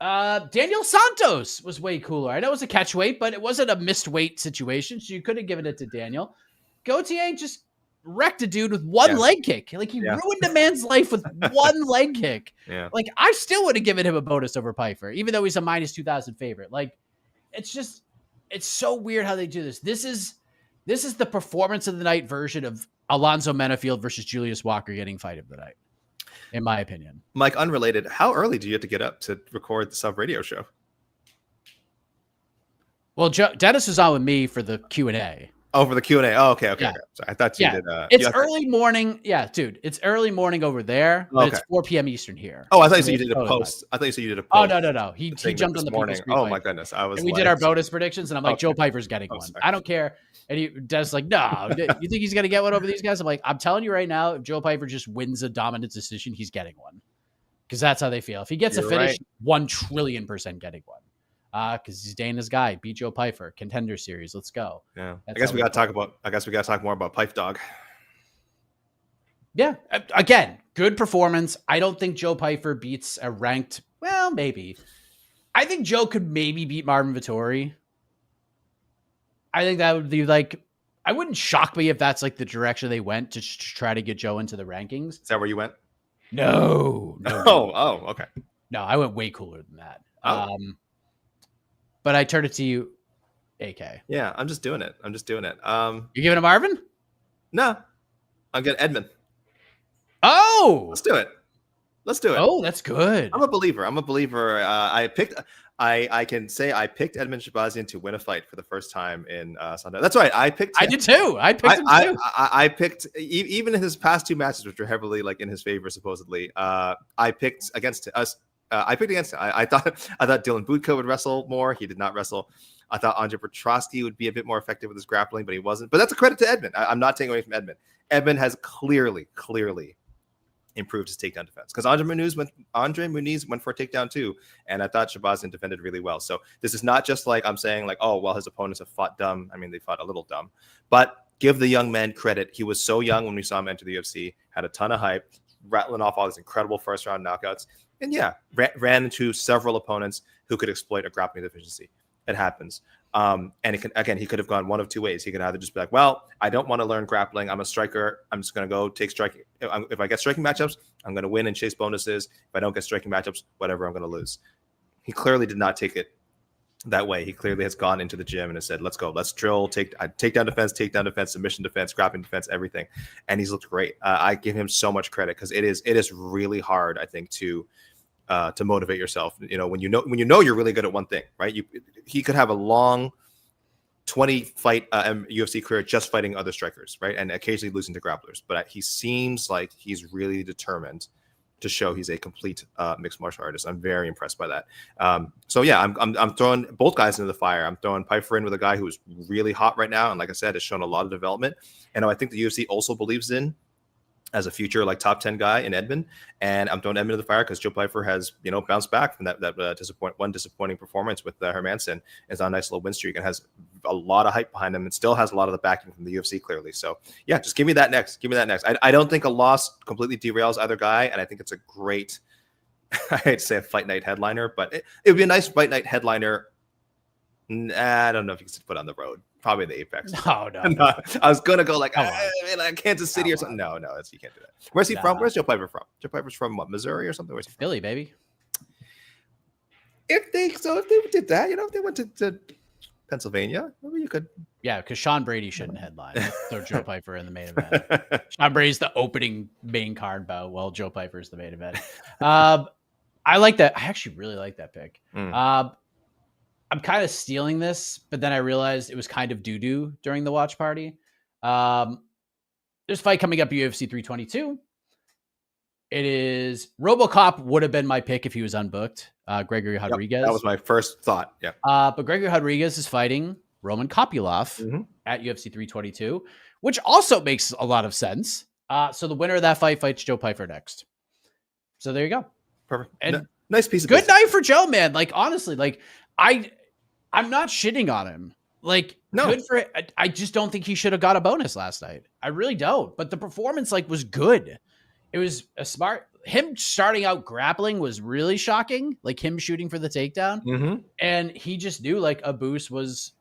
Daniel Santos was way cooler. I know it was a catch weight, but it wasn't a missed weight situation, so you could have given it to Daniel. Gauthier just wrecked a dude with one leg kick. Like, he ruined a man's life with one leg kick. Yeah. Like, I still would have given him a bonus over Pyfer, even though he's a minus 2,000 favorite. Like, it's so weird how they do this. This is the performance of the night version of Alonzo Menafield versus Julius Walker getting fight of the night, in my opinion. Mike, unrelated, how early do you have to get up to record the Sub Radio show? Well, Dennis was on with me for the Q&A. Oh, for the Q&A. Oh, okay. Yeah. Sorry, I thought you did. It's early morning. Yeah, dude. It's early morning over there, but it's 4 p.m. Eastern here. Oh, I thought you said you did a post. I thought you said you did a post. Oh, no. He jumped on the morning. Oh, my goodness. We did our bonus predictions, and I'm like, Joe Pyfer's getting one. Sorry. I don't care. And Dennis like, no. You think he's going to get one over these guys? I'm like, I'm telling you right now, if Joe Pyfer just wins a dominant decision, he's getting one. Because that's how they feel. If he gets a finish, 1 trillion% getting one. Because he's Dana's guy. Beat Joe Pyfer. Contender series. Let's go. Yeah. I guess we got to talk more about Pipe Dog. Yeah. Again, good performance. I don't think Joe Pyfer beats a ranked. Well, maybe. I think Joe could maybe beat Marvin Vettori. I think that would be like I wouldn't shock me if that's like the direction they went to try to get Joe into the rankings. Is that where you went? No. Okay. No, I went way cooler than that. Oh. But I turned it to you, AK. Yeah, I'm just doing it. You giving him Marvin? No, I'm getting Edmund. Oh, Let's do it. Oh, that's good. I'm a believer. I can say I picked Edmund Shahbazian to win a fight for the first time in Sunday. That's right. I did too. I picked him too. I picked even in his past 2 matches, which were heavily like in his favor supposedly. I picked against us. I picked against him. I thought Dylan Budka would wrestle more. He did not wrestle. I thought Jiri Prochazka would be a bit more effective with his grappling, but he wasn't. But that's a credit to Edmund. I'm not taking away from Edmund. Edmund has clearly improved his takedown defense, because Andre Muniz went for a takedown too, and I thought Shahbazian defended really well. So this is not just like I'm saying like, oh well, his opponents have fought dumb. I mean, they fought a little dumb, but give the young man credit. He was so young when we saw him enter the UFC, had a ton of hype, rattling off all these incredible first round knockouts, and yeah, ran into several opponents who could exploit a grappling deficiency. It happens. And he could have gone one of 2 ways. He could either just be like, well, I don't want to learn grappling. I'm a striker. I'm just going to go take striking. If I get striking matchups, I'm going to win and chase bonuses. If I don't get striking matchups, whatever, I'm going to lose. He clearly did not take it that way. He clearly has gone into the gym and has said, let's go. Let's drill, takedown defense, submission defense, grappling defense, everything. And he's looked great. I give him so much credit, because it is really hard, I think, to motivate yourself. When you know you're really good at one thing, right? He could have a long 20 fight UFC career just fighting other strikers, right? And occasionally losing to grapplers. But he seems like he's really determined to show he's a complete mixed martial artist. I'm very impressed by that. So yeah, I'm throwing both guys into the fire. I'm throwing Pyfer in with a guy who's really hot right now, and like I said, has shown a lot of development. And I think the UFC also believes in as a future like top 10 guy in Edmund, and I'm throwing Edmund to the fire because Joe Pyfer has bounced back from that disappointing performance with Hermanson. Is on a nice little win streak and has a lot of hype behind him, and still has a lot of the backing from the UFC clearly. So yeah, just give me that next. I don't think a loss completely derails either guy, and I think it's a great I hate to say a fight night headliner, but it would be a nice fight night headliner. I don't know if you can put on the road. Probably the Apex. No. I was gonna go like Kansas City or something. No, you can't do that. Where's he from? Where's Joe Pyfer from? Joe Pyfer's from what, Missouri or something? Where's he from? Philly, baby. If they did that, if they went to Pennsylvania, maybe you could. Yeah, because Sean Brady shouldn't headline. Throw Joe Pyfer in the main event. Sean Brady's the opening main card bout, while Joe Pyfer's the main event. I like that. I actually really like that pick. I'm kind of stealing this, but then I realized it was kind of doo-doo during the watch party. There's a fight coming up at UFC 322. It is RoboCop would have been my pick if he was unbooked. Gregory Rodriguez. That was my first thought. Yeah. But Gregory Rodriguez is fighting Roman Kopylov at UFC 322, which also makes a lot of sense. So the winner of that fight fights Joe Pyfer next. So there you go. Perfect. And nice piece of good night for Joe, man. Like, honestly, like I'm not shitting on him. Like, no. Good for it. I just don't think he should have got a bonus last night. I really don't. But the performance was good. It was a smart. Him starting out grappling was really shocking. Like him shooting for the takedown, and he just knew like a boost was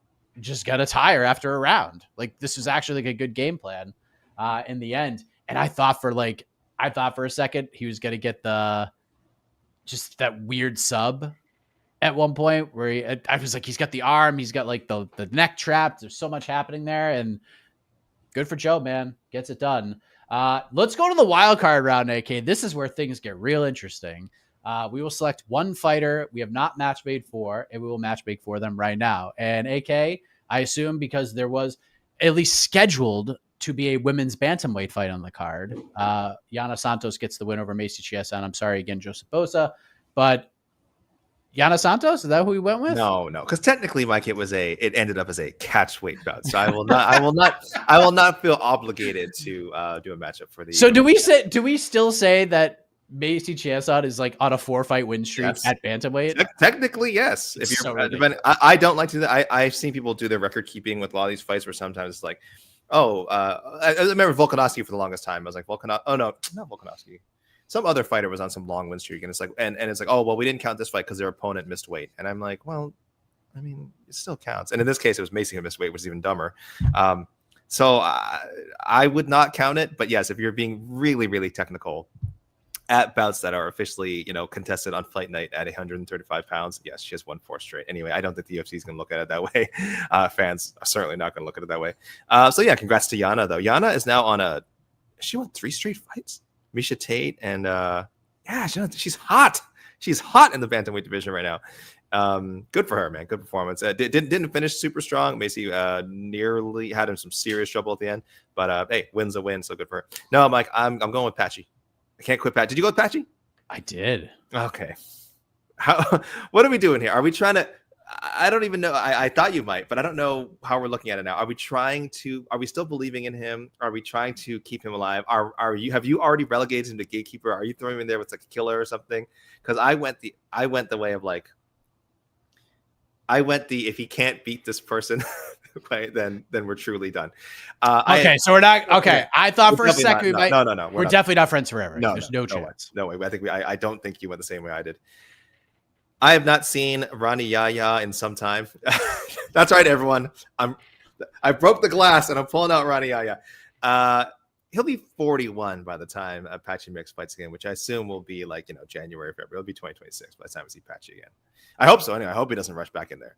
just gonna tire after a round. Like this was actually like a good game plan in the end. And I thought for a second he was gonna get that weird sub at one point where I was like, he's got the arm, he's got like the neck trapped. There's so much happening there, and good for Joe, man. Gets it done. Let's go to the wild card round, AK. This is where things get real interesting. We will select one fighter we have not match made for, and we will match make for them right now. And AK, I assume because there was at least scheduled to be a women's bantamweight fight on the card. Yana Santos gets the win over Macy Chiasson. I'm sorry again, Joseph Bosa, but Yana Santos, is that who we went with? No, because technically, Mike, it ended up as a catch weight bout. So I will not feel obligated to do a matchup for the. So do we still say that Macy Chiasson is like on a 4-fight win streak at bantamweight? Technically, yes. If you're, I don't like to do that. I've seen people do their record keeping with a lot of these fights where sometimes it's like, I remember Volkanovski for the longest time. I was like, oh no, not Volkanovski. Some other fighter was on some long win streak, and it's like, and it's like, oh well, we didn't count this fight because their opponent missed weight, and I'm like, well, I mean, it still counts. And in this case, it was Macy who missed weight, which is even dumber. So I would not count it. But yes, if you're being really, really technical at bouts that are officially, contested on fight night at 135 pounds, yes, she has won 4 straight. Anyway, I don't think the UFC is going to look at it that way. Fans are certainly not going to look at it that way. So yeah, congrats to Yana, though. Yana is now she won 3 straight fights. Misha Tate and she's hot. She's hot in the bantamweight division right now. Good for her, man. Good performance. Didn't finish super strong. Macy nearly had him some serious trouble at the end, but hey, win's a win, so good for her. No, Mike, I'm going with Patchy. I can't quit Patchy. Did you go with Patchy? I did. Okay. What are we doing here? Are we trying to? I don't even know. I thought you might, but I don't know how we're looking at it now. Are we still believing in him? Are we trying to keep him alive? Have you already relegated him to gatekeeper? Are you throwing him in there with like a killer or something? Because I went the way of like, if he can't beat this person, then we're truly done. So we're not okay. I thought for a second No. We're definitely not friends forever. No, there's no chance. No way. I don't think you went the same way I did. I have not seen Ronnie Yaya in some time. That's right, everyone. I broke the glass and I'm pulling out Ronnie Yaya. He'll be 41 by the time Patchy Mix fights again, which I assume will be like, January, February. It'll be 2026 by the time we see Patchy again. I hope so. Anyway, I hope he doesn't rush back in there.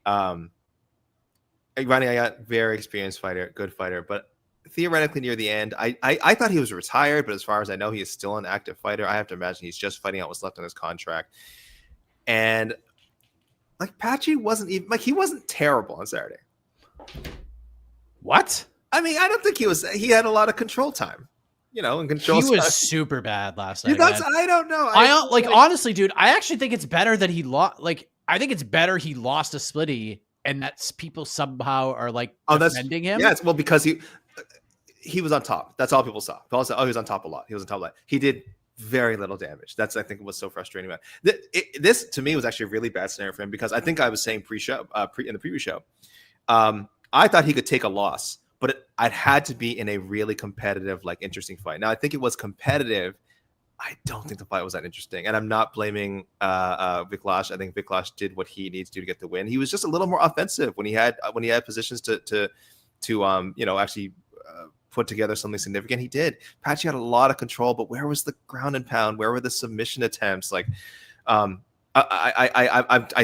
Ronnie Yaya, very experienced fighter, good fighter, but theoretically near the end, I thought he was retired, but as far as I know, he is still an active fighter. I have to imagine he's just fighting out what's left on his contract. And like Patchy he wasn't terrible on Saturday. What? I mean, I don't think he had a lot of control time, and control. He was super bad last night. I don't know. Honestly, dude, I actually think it's better that he lost. Like, I think it's better he lost a splitty and that's people somehow are like defending him. Yeah, well, because he was on top. That's all people saw. People said, he was on top a lot. He was on top a lot. He did very little damage. That's, I think, what's so frustrating about it. This to me was actually a really bad scenario for him because I think I was saying in the preview show, I thought he could take a loss, but it had to be in a really competitive, like interesting fight. Now I think it was competitive. I don't think the fight was that interesting, and I'm not blaming Viklash. I think Viklash did what he needs to get the win. He was just a little more offensive when he had positions to actually put together something significant. He did. Patchy had a lot of control, but where was the ground and pound? Where were the submission attempts? Like, I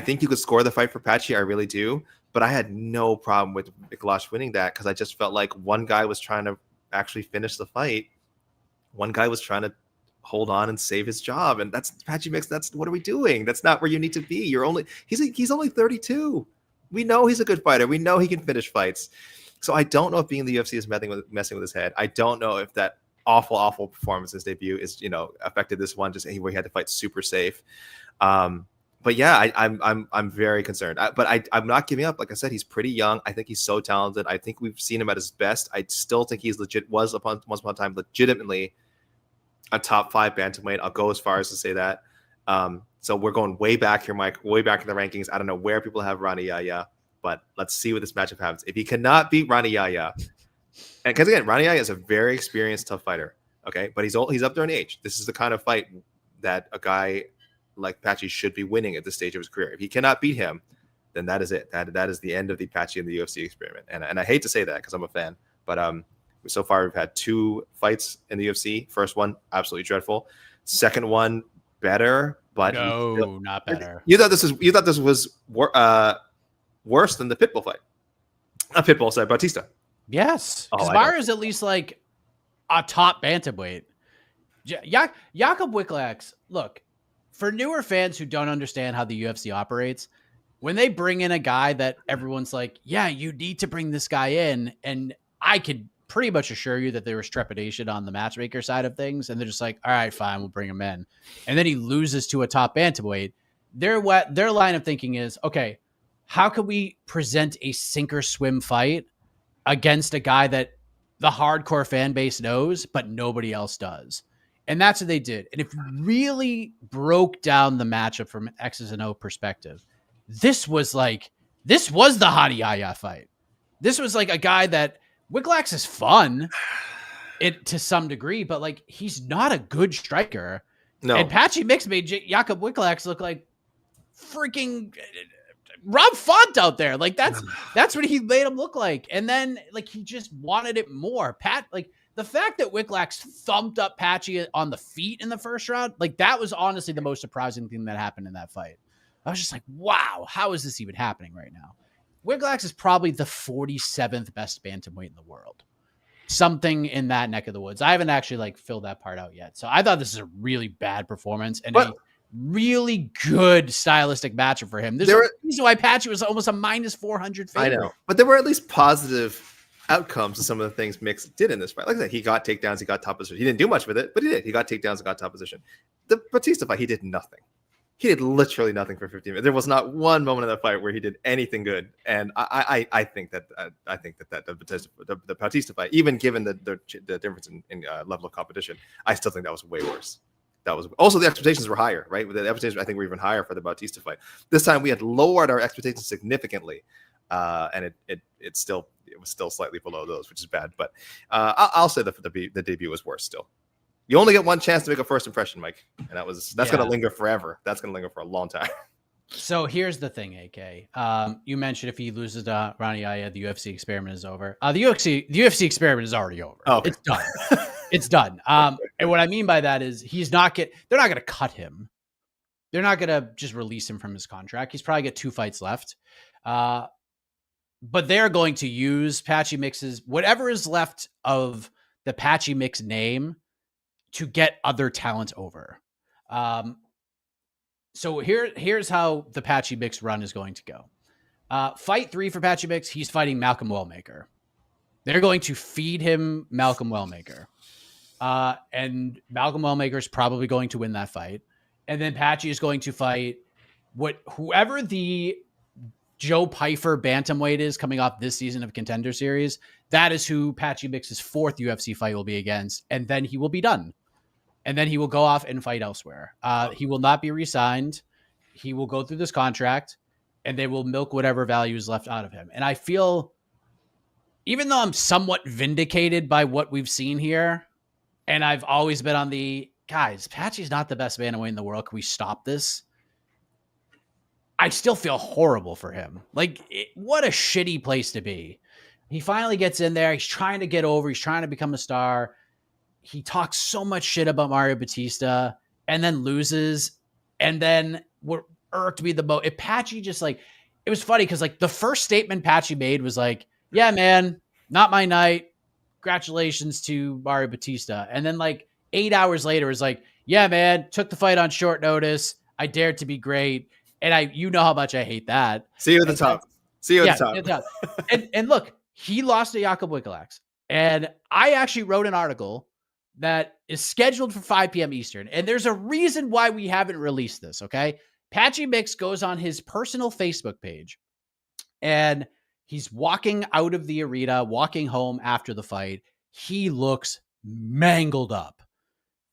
think you could score the fight for Patchy. I really do. But I had no problem with Viklash winning that because I just felt like one guy was trying to actually finish the fight. One guy was trying to hold on and save his job. And that's Patchy Mix. That's what are we doing? That's not where you need to be. He's only 32. We know he's a good fighter. We know he can finish fights. So I don't know if being in the UFC is messing with his head. I don't know if that awful performance in his debut is, affected this one just where he had to fight super safe. But yeah, I'm very concerned. I'm not giving up. Like I said, he's pretty young. I think he's so talented. I think we've seen him at his best. I still think he's once upon a time legitimately a top 5 bantamweight. I'll go as far as to say that. So we're going way back here, Mike, way back in the rankings. I don't know where people have Ronnie Yaya, but let's see what this matchup happens. If he cannot beat Ronnie Yaya, and because again, Ronnie Yaya is a very experienced, tough fighter. Okay, but he's up there in age. This is the kind of fight that a guy like Patchy should be winning at this stage of his career. If he cannot beat him, then that is it. That is the end of the Patchy and the UFC experiment. And I hate to say that because I'm a fan, but so far we've had 2 fights in the UFC. First one, absolutely dreadful. Second one, better, but no, not better. You thought this was worse than the Pitbull fight. Not Pitbull, sorry, Bautista. Yes, because Myra's at least like a top bantamweight. Jakub Wiklax, look, for newer fans who don't understand how the UFC operates, when they bring in a guy that everyone's like, yeah, you need to bring this guy in, and I could pretty much assure you that there was trepidation on the matchmaker side of things, and they're just like, all right, fine, we'll bring him in. And then he loses to a top bantamweight. Their line of thinking is, okay, how can we present a sink or swim fight against a guy that the hardcore fan base knows, but nobody else does? And that's what they did. And if you really broke down the matchup from an X's and O perspective, this was the Hadi Yaya fight. This was like a guy that Wiklax is fun to some degree, but like he's not a good striker. No. And Patchy Mix made Jakub Wiklax look like freaking Rob Font out there. Like that's what he made him look like. And then like he just wanted it more. Like the fact that Wicklax thumped up Patchy on the feet in the first round, like that was honestly the most surprising thing that happened in that fight. I was just like, wow, how is this even happening right now? Wicklax is probably the 47th best bantamweight in the world. Something in that neck of the woods. I haven't actually like filled that part out yet. So I thought this is a really bad performance and a really good stylistic matchup for him. There's a reason why Patchy was almost a -400 favorite. I know, but there were at least positive outcomes to some of the things Mix did in this fight. Like I said, he got takedowns, he got top position. He didn't do much with it, but he did. He got takedowns and got top position. The Batista fight, he did nothing. He did literally nothing for 15 minutes. There was not one moment in that fight where he did anything good. And I think that the Batista fight, even given the difference in level of competition, I still think that was way worse. That was also the expectations were higher, right? The expectations I think were even higher for the Batista fight. This time we had lowered our expectations significantly, and it was still slightly below those, which is bad. But I'll say that the debut was worse still. You only get one chance to make a first impression, Mike, and that's going to linger forever. That's going to linger for a long time. So here's the thing, AK. You mentioned if he loses to Ronnie Aya, the UFC experiment is over. The UFC experiment is already over. Oh, okay. It's done. It's done. And what I mean by that is they're not going to cut him. They're not going to just release him from his contract. He's probably got 2 fights left. But they're going to use Patchy Mix's whatever is left of the Patchy Mix name to get other talent over. So here's how the Patchy Mix run is going to go. Fight 3 for Patchy Mix, he's fighting Malcolm Wellmaker. They're going to feed him Malcolm Wellmaker. And Malcolm Wellmaker is probably going to win that fight. And then Patchy is going to fight whoever the Joe Pyfer bantamweight is coming off this season of Contender Series. That is who Patchy Mix's 4th UFC fight will be against. And then he will be done. And then he will go off and fight elsewhere. He will not be re-signed. He will go through this contract and they will milk whatever value is left out of him. And I feel, even though I'm somewhat vindicated by what we've seen here, and I've always been on the, guys, Patchy's not the best bantamweight in the world. Can we stop this? I still feel horrible for him. Like, what a shitty place to be. He finally gets in there. He's trying to get over. He's trying to become a star. He talks so much shit about Mario Batista and then loses. And then what irked me the most, Patchy just like, it was funny because like the first statement Patchy made was like, yeah, man, not my night. Congratulations to Mario Batista. And then like 8 hours later is like, yeah, man, took the fight on short notice. I dared to be great. And you know how much I hate that. See you at the top. See you at the top. And look, he lost to Jakub Wicklax. And I actually wrote an article that is scheduled for 5 p.m. Eastern. And there's a reason why we haven't released this, okay? Patchy Mix goes on his personal Facebook page and he's walking out of the arena, walking home after the fight. He looks mangled up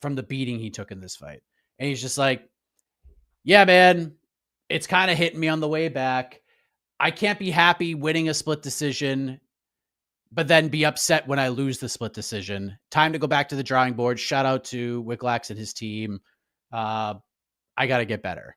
from the beating he took in this fight. And he's just like, yeah, man, it's kind of hitting me on the way back. I can't be happy winning a split decision, but then be upset when I lose the split decision. Time to go back to the drawing board. Shout out to Wicklax and his team. I got to get better.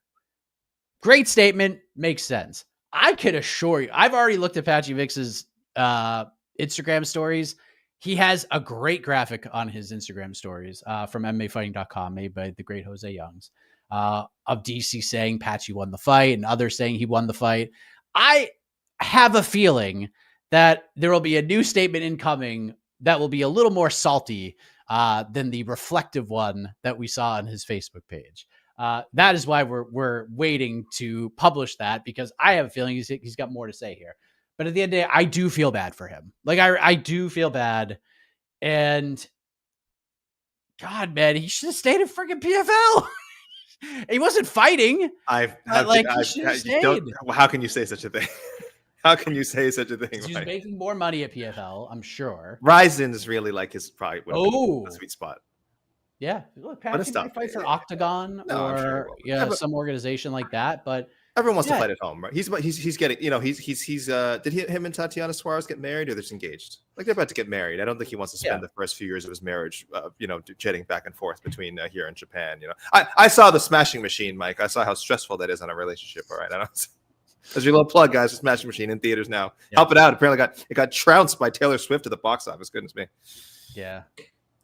Great statement. Makes sense. I can assure you, I've already looked at Patchy Mix's Instagram stories. He has a great graphic on his Instagram stories from MMAfighting.com made by the great Jose Youngs of DC saying Patchy won the fight and others saying he won the fight. I have a feeling that there will be a new statement incoming that will be a little more salty than the reflective one that we saw on his Facebook page. That is why we're waiting to publish that, because I have a feeling he's got more to say here. But at the end of the day, I do feel bad for him. Like I do feel bad. And God, man, he should have stayed in freaking PFL. He wasn't fighting. How can you say such a thing? How can you say such a thing? He's making more money at PFL, I'm sure. Ryzen is really like his probably a sweet spot. Yeah, look, Patchy might fight for Octagon or some organization like that, but everyone wants to fight at home, right? He's getting, did him and Tatiana Suarez get married, or they're just engaged? Like they're about to get married. I don't think he wants to spend the first few years of his marriage, jetting back and forth between here and Japan. I saw the Smashing Machine, Mike. I saw how stressful that is on a relationship. All right, That's your little plug, guys. Just Matching Machine in theaters now. Yeah. Help it out. Apparently, it got trounced by Taylor Swift at the box office. Goodness me. Yeah.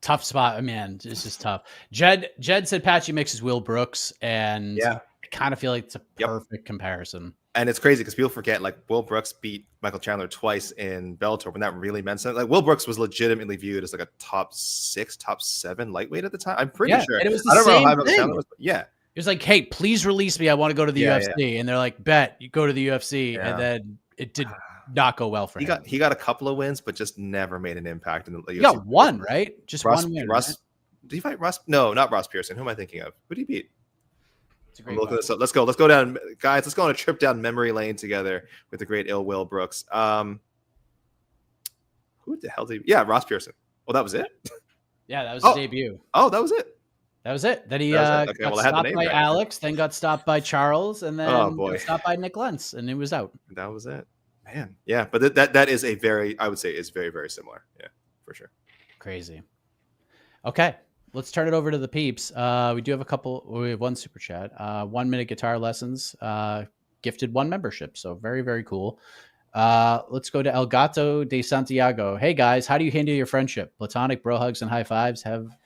Tough spot, man. This is tough. Jed said Patchy mixes Will Brooks, and Yeah. I kind of feel like it's a perfect comparison. And it's crazy because people forget, like, Will Brooks beat Michael Chandler twice in Bellator when that really meant something. Like, Will Brooks was legitimately viewed as like a top 6, top 7 lightweight at the time. I'm pretty sure. And it was I don't know same how Michael thing. Chandler was, but yeah. It was like, hey, please release me. I want to go to the UFC. And they're like, bet, you go to the UFC. And then it did not go well for him. He got a couple of wins, but just never made an impact in the UFC. He got one, right? Just one win. Russ, right? did he fight Russ? No, not Ross Pearson. Who am I thinking of? Who did he beat? I'm looking this up. Let's go down, guys. Let's go on a trip down memory lane together with the great Will Brooks. Who the hell did he? Yeah, Ross Pearson. Well, that was it. Yeah, that was his debut. Oh, that was it. That was it. Then he got stopped by Alex, then got stopped by Charles, and then got stopped by Nick Lentz, and he was out. That was it, man. Yeah, but that is a very, I would say, is very, very similar. Yeah, for sure. Crazy. Okay, let's turn it over to the peeps. We do have we have one super chat. 1 minute guitar lessons. Gifted 1 membership, so very, very cool. Let's go to El Gato de Santiago. Hey guys, how do you handle your friendship? Platonic bro hugs and high fives. Have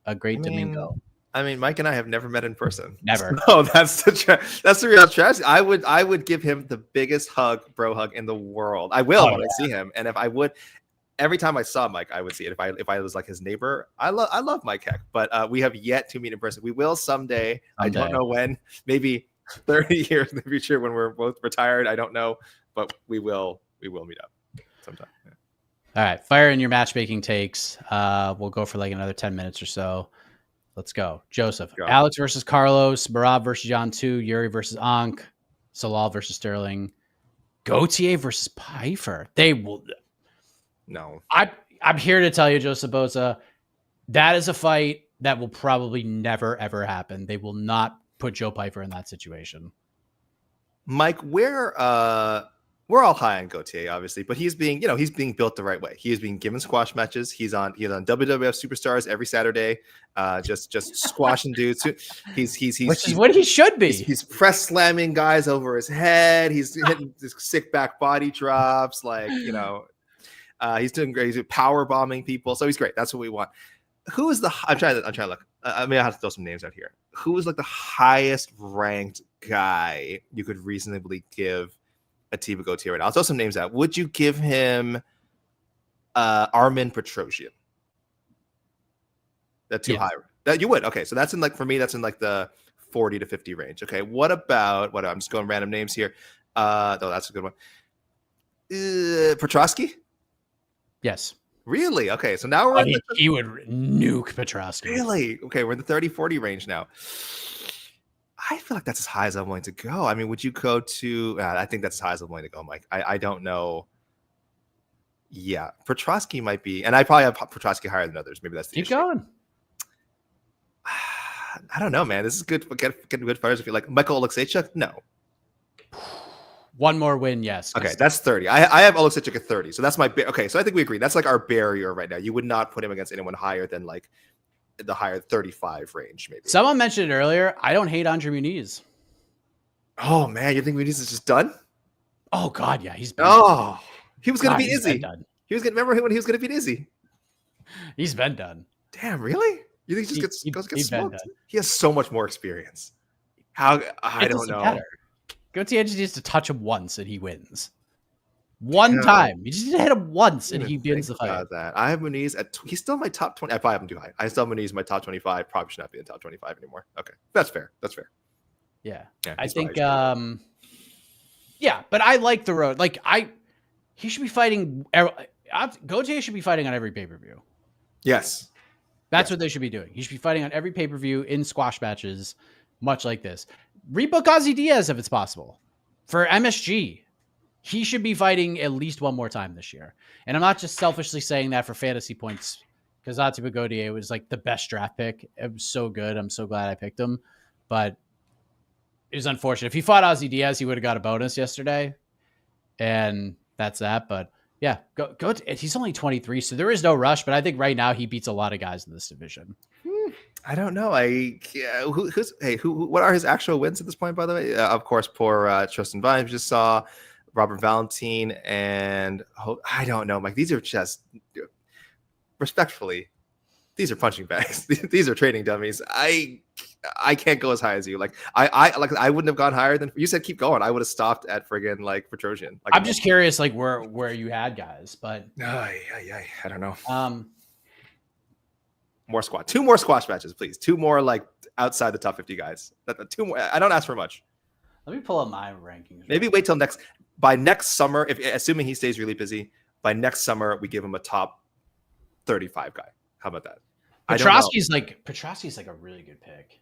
a great Domingo. I mean, Mike and I have never met in person. Never. No, that's the real tragedy. I would give him the biggest bro hug in the world. I will when I see him, and if I would, every time I saw Mike, I would see it. If I was like his neighbor, I love Mike Heck, but we have yet to meet in person. We will someday. I don't know when. Maybe 30 years in the future when we're both retired. I don't know, but we will meet up sometime. Yeah. All right, fire in your matchmaking takes. We'll go for like another 10 minutes or so. Let's go. Joseph. Go. Alex versus Carlos. Merab versus John 2. Yuri versus Ankh. Zalal versus Sterling. Gauthier versus Pyfer. They will. No. I'm here to tell you, Joseph Boza, that is a fight that will probably never, ever happen. They will not put Joe Pyfer in that situation. Mike, we're all high on Gauthier, obviously, but he's being built the right way. He is being given squash matches. He's on WWF Superstars every Saturday, just squashing dudes. Which is what he should be. He's press slamming guys over his head. He's hitting this sick back body drops, he's doing great. He's power bombing people, so he's great. That's what we want. Who is the? I'm trying to look. I mean, I have to throw some names out here. Who is like the highest ranked guy you could reasonably give a Atiba Gauthier right now? I'll throw some names out. Would you give him Armin Petrosyan? That's too high. That you would. Okay, so that's in for me, that's in the 40 to 50 range. Okay, what about I'm just going random names here. That's a good one. Petrosky? Yes. Really? Okay, so now we're he would nuke Petrosky. Really? Okay, we're in the 30-40 range now. I feel like that's as high as I'm willing to go. I mean, would you go to? I think that's as high as I'm willing to go, Mike. I don't know. Yeah, Petrosky might be, and I probably have Petrosky higher than others. Maybe that's the keep issue. going. I don't know, man. This is good. Getting good fighters. If you like Michael Oleksiejczuk, no. One more win, yes. Okay, that's 30. I have Oleksiejczuk at 30, so that's my okay. So I think we agree. That's like our barrier right now. You would not put him against anyone higher than the higher 35 range, maybe. Someone mentioned it earlier. I don't hate Andre Muniz. Oh man, you think Muniz is just done? Oh God, yeah, he's. He was going to beat Izzy. He was remember when he was going to beat Izzy. He's been done. Damn, really? You think he just gets smoked? He has so much more experience. I don't know. Matter. Gauthier just needs to touch him once and he wins. One time. You just need to hit him once and he wins the fight. That. I have Muniz he's still in my top 20. I probably have him too high. I still have Muniz in my top 25. Probably should not be in the top 25 anymore. Okay. That's fair. Yeah. I think but I like the road. He should be fighting. Gauthier should be fighting on every pay-per-view. Yes. That's what they should be doing. He should be fighting on every pay-per-view in squash matches, much like this. Rebook Ozzy Diaz if it's possible. For MSG, he should be fighting at least one more time this year. And I'm not just selfishly saying that for fantasy points, because Atiba Gauthier was the best draft pick. It was so good. I'm so glad I picked him. But it was unfortunate. If he fought Ozzy Diaz, he would have got a bonus yesterday. And that's that. But yeah, he's only 23, so there is no rush. But I think right now he beats a lot of guys in this division. I don't know. What are his actual wins at this point? By the way, of course, poor Tristan Vines just saw Robert Valentine, and I don't know, Mike. These are just respectfully, these are punching bags. These are trading dummies. I can't go as high as you. Like I wouldn't have gone higher than you said. Keep going. I would have stopped at friggin' like Petrosian. Like, I'm just curious, like where you had guys, but I don't know. More squat. 2 more squash matches, please. 2 more like outside the top 50 guys. 2 more. I don't ask for much. Let me pull up my rankings. Maybe wait till by next summer, if assuming he stays really busy, by next summer we give him a top 35 guy. How about that? Petrosky's like a really good pick.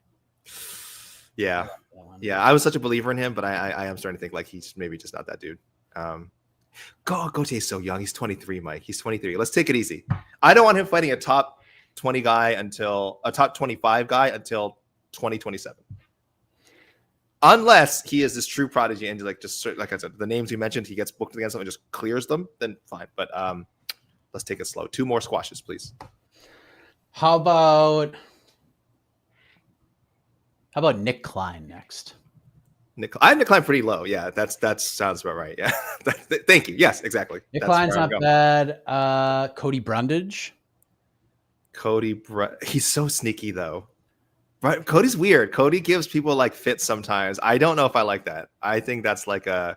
Yeah. I was such a believer in him, but I am starting to think like he's maybe just not that dude. Gautier's so young. He's 23, Mike. He's 23. Let's take it easy. I don't want him fighting a top 20 guy until a top 25 guy until 2027. Unless he is this true prodigy and like just like I said, the names you mentioned, he gets booked against them and just clears them, then fine. But let's take it slow. 2 more squashes, please. How about Nick Klein next? I have Nick Klein pretty low. Yeah, that sounds about right. Yeah. Thank you. Yes, exactly. Nick Klein's not bad. Cody Brundage. He's so sneaky though. Right, Cody's weird. Cody gives people like fits sometimes. I don't know if I like that. I think that's like I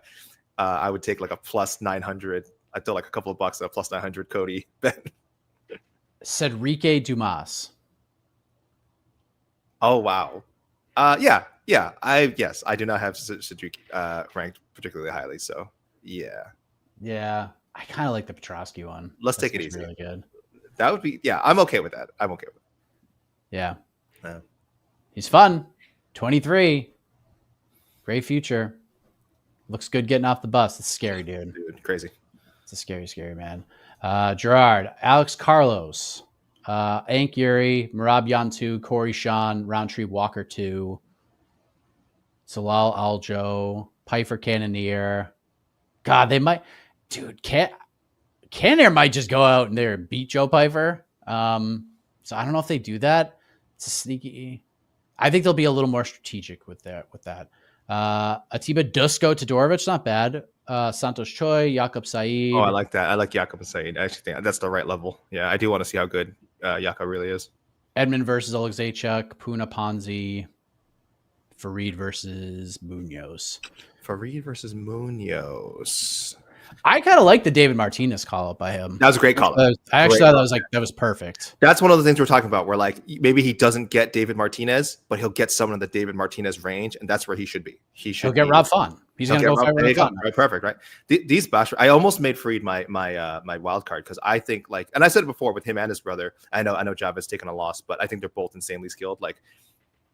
would take like a plus 900. I'd throw like a couple of bucks at a plus 900 Cody bet. Cedric Dumas. Oh wow. Yeah. I do not have Cedric ranked particularly highly. So yeah. I kind of like the Petrosky one. Let's take it easy. Really good. That would be I'm okay with that. I'm okay with it. Yeah. He's fun. 23. Great future. Looks good getting off the bus. It's scary, dude. Crazy. It's a scary, scary man. Gerard, Alex Carlos, Ank Yuri, Merab Yan 2, Cory Sandhagen, Rountree Walker 2, Zalal Aljo, Pyfer Cannonier. God, they might, dude. Cannonier might just go out and there and beat Joe Pyfer. So I don't know if they do that. It's a sneaky. I think they'll be a little more strategic with that. Atiba Dusko Todorovic, not bad. Santos Choi, Jakob Said. Oh, I like that. I like Jakob Said. I actually think that's the right level. Yeah, I do want to see how good Jakob really is. Edmund versus Alexeychuk, Puna Ponzi, Farid versus Munoz. I kind of like the David Martinez call up by him. That was a great call up. I actually thought that was perfect. That's one of the things we're talking about where like maybe he doesn't get David Martinez, but he'll get someone in the David Martinez range, and that's where he should be. He'll get Rob Font. He's going to go fight Rob Font. Right, perfect, right? These Bash, I almost made Farid my wild card because I think like, and I said it before with him and his brother. I know Javid's taken a loss, but I think they're both insanely skilled. Like,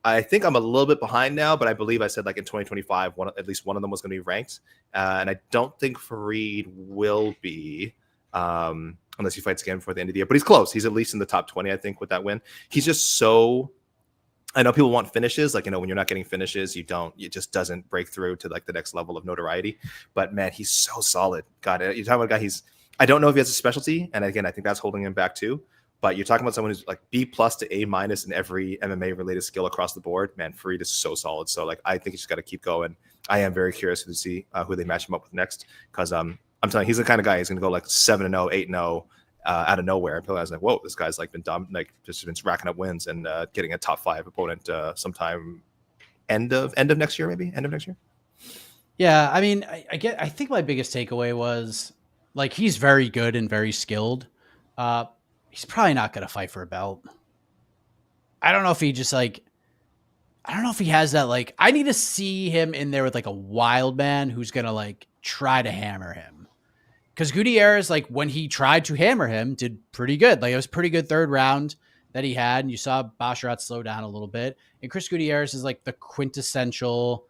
I think I'm a little bit behind now, but I believe I said like in 2025, at least one of them was going to be ranked. And I don't think Farid will be, unless he fights again before the end of the year. But he's close. He's at least in the top 20, I think, with that win. He's just so. I know people want finishes. Like, when you're not getting finishes, it just doesn't break through to like the next level of notoriety. But man, he's so solid. God, you're talking about a guy. I don't know if he has a specialty. And again, I think that's holding him back too. But you're talking about someone who's like B+ to A- in every MMA related skill across the board. Man, Farid is so solid. So like, I think he's got to keep going. I am very curious to see who they match him up with next. Because I'm telling you, he's the kind of guy who's going to go like 7-0, 8-0 out of nowhere. And people are like, whoa, this guy's like been just been racking up wins and getting a top 5 opponent sometime end of next year, maybe end of next year. Yeah, I mean, I think my biggest takeaway was like he's very good and very skilled. He's probably not going to fight for a belt. I don't know if he just like, I don't know if he has that. Like, I need to see him in there with like a wild man who's going to like try to hammer him. Because Gutierrez, like when he tried to hammer him, did pretty good. Like it was pretty good third round that he had. And you saw Basharat slow down a little bit. And Chris Gutierrez is like the quintessential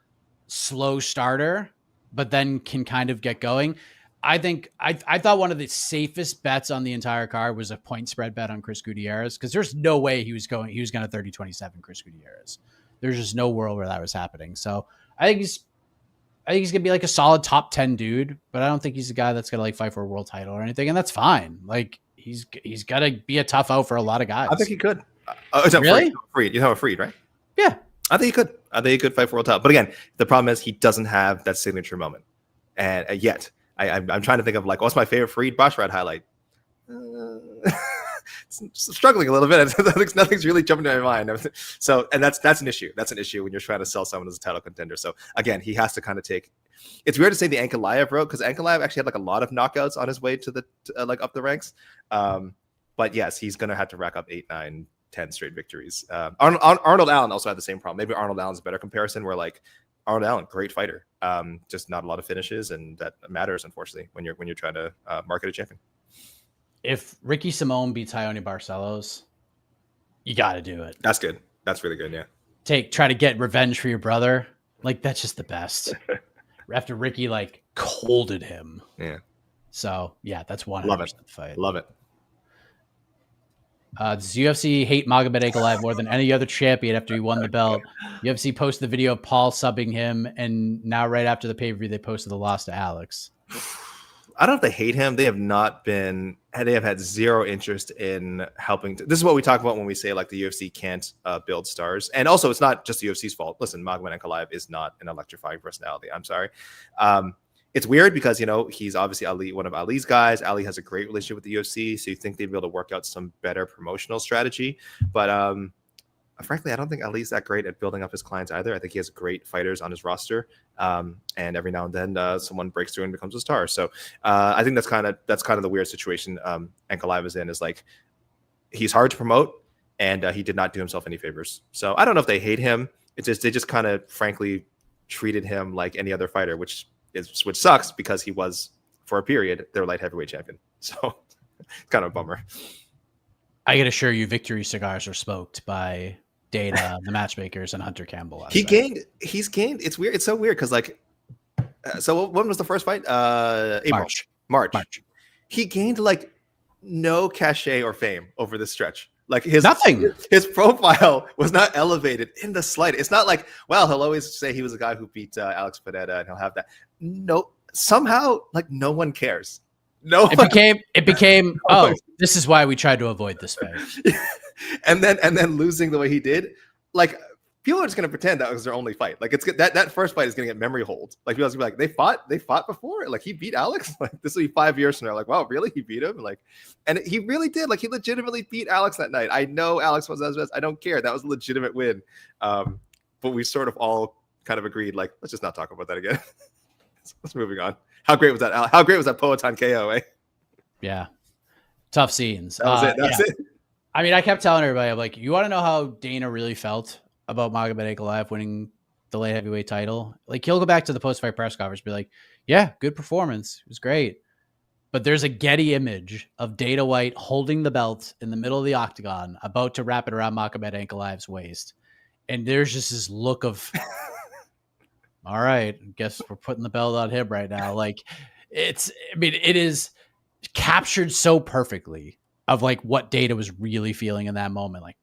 slow starter, but then can kind of get going. I think I thought one of the safest bets on the entire card was a point spread bet on Chris Gutierrez because there's no way he was going to 30-27 Chris Gutierrez. There's just no world where that was happening. So I think he's gonna be like a solid top 10 dude, but I don't think he's a guy that's gonna like fight for a world title or anything, and that's fine. Like he's gotta be a tough out for a lot of guys. I think he could. It's not Really? Freed. You know Freed, right? Yeah. I think he could fight for world title. But again, the problem is he doesn't have that signature moment. And yet, I'm trying to think of like, what's my favorite Freed Basharat highlight? Struggling a little bit. Nothing's really jumping to my mind. So, and that's an issue. That's an issue when you're trying to sell someone as a title contender. So again, he has to kind of take. It's weird to say the Ankalaev road because Ankalaev actually had like a lot of knockouts on his way to the like up the ranks. But yes, he's gonna have to rack up 8, 9, 10 straight victories. Arnold Allen also had the same problem. Maybe Arnold Allen's a better comparison. Where like Arnold Allen, great fighter, just not a lot of finishes, and that matters unfortunately when you're trying to market a champion. If Ricky Simone beats Ione Barcelos, you got to do it. That's good. That's really good. Yeah. Try to get revenge for your brother. Like that's just the best. After Ricky like colded him. Yeah. So yeah, that's 100% Love it. fight. Love it. Does UFC hate Magomed Ankalaev more than any other champion after he won the belt? UFC posted the video of Paul subbing him, and now right after the pay-per-view, they posted the loss to Alex. I don't know if they hate him. They have not been. They have had zero interest in helping. This is what we talk about when we say like the UFC can't build stars. And also, it's not just the UFC's fault. Listen, Magomed Ankalaev is not an electrifying personality. I'm sorry. It's weird because he's obviously Ali, one of Ali's guys. Ali has a great relationship with the UFC, so you think they'd be able to work out some better promotional strategy. But frankly, I don't think Ali's that great at building up his clients either. I think he has great fighters on his roster, and every now and then someone breaks through and becomes a star. So I think that's kind of the weird situation Ankalaev is in. Is like he's hard to promote, and he did not do himself any favors. So I don't know if they hate him. It's just they just kind of frankly treated him like any other fighter, which sucks because he was for a period their light heavyweight champion. So it's kind of a bummer. I can assure you, victory cigars are smoked by Dana, the matchmakers, and Hunter Campbell. He's gained. It's weird. It's so weird because like, so when was the first fight? April. March. He gained like no cachet or fame over this stretch. Like his profile was not elevated in the slightest. It's not like, well, he'll always say he was a guy who beat Alex Pineda and he'll have that. No, somehow like no one cares. No, it became. Oh, this is why we tried to avoid this fight. and then losing the way he did, like people are just gonna pretend that was their only fight. Like it's that first fight is gonna get memory hold. Like people are gonna be like, they fought before. Like he beat Alex. Like this will be 5 years from now. Like wow, really? He beat him? And he really did. Like he legitimately beat Alex that night. I know Alex was his best. I don't care. That was a legitimate win. But we sort of all kind of agreed. Like let's just not talk about that again. Let's moving on. How great was that? How great was that Poatan KO? Yeah, tough scenes. That was it. That's it. I mean, I kept telling everybody, I'm like, you want to know how Dana really felt about Magomed Ankalaev winning the light heavyweight title? Like, he'll go back to the post-fight press conference and be like, yeah, good performance. It was great. But there's a Getty image of Dana White holding the belt in the middle of the octagon, about to wrap it around Magomed Ankalaev's waist. And there's just this look of, all right, I guess we're putting the belt on him right now. Like, it is captured so perfectly of like what Dana was really feeling in that moment. Like,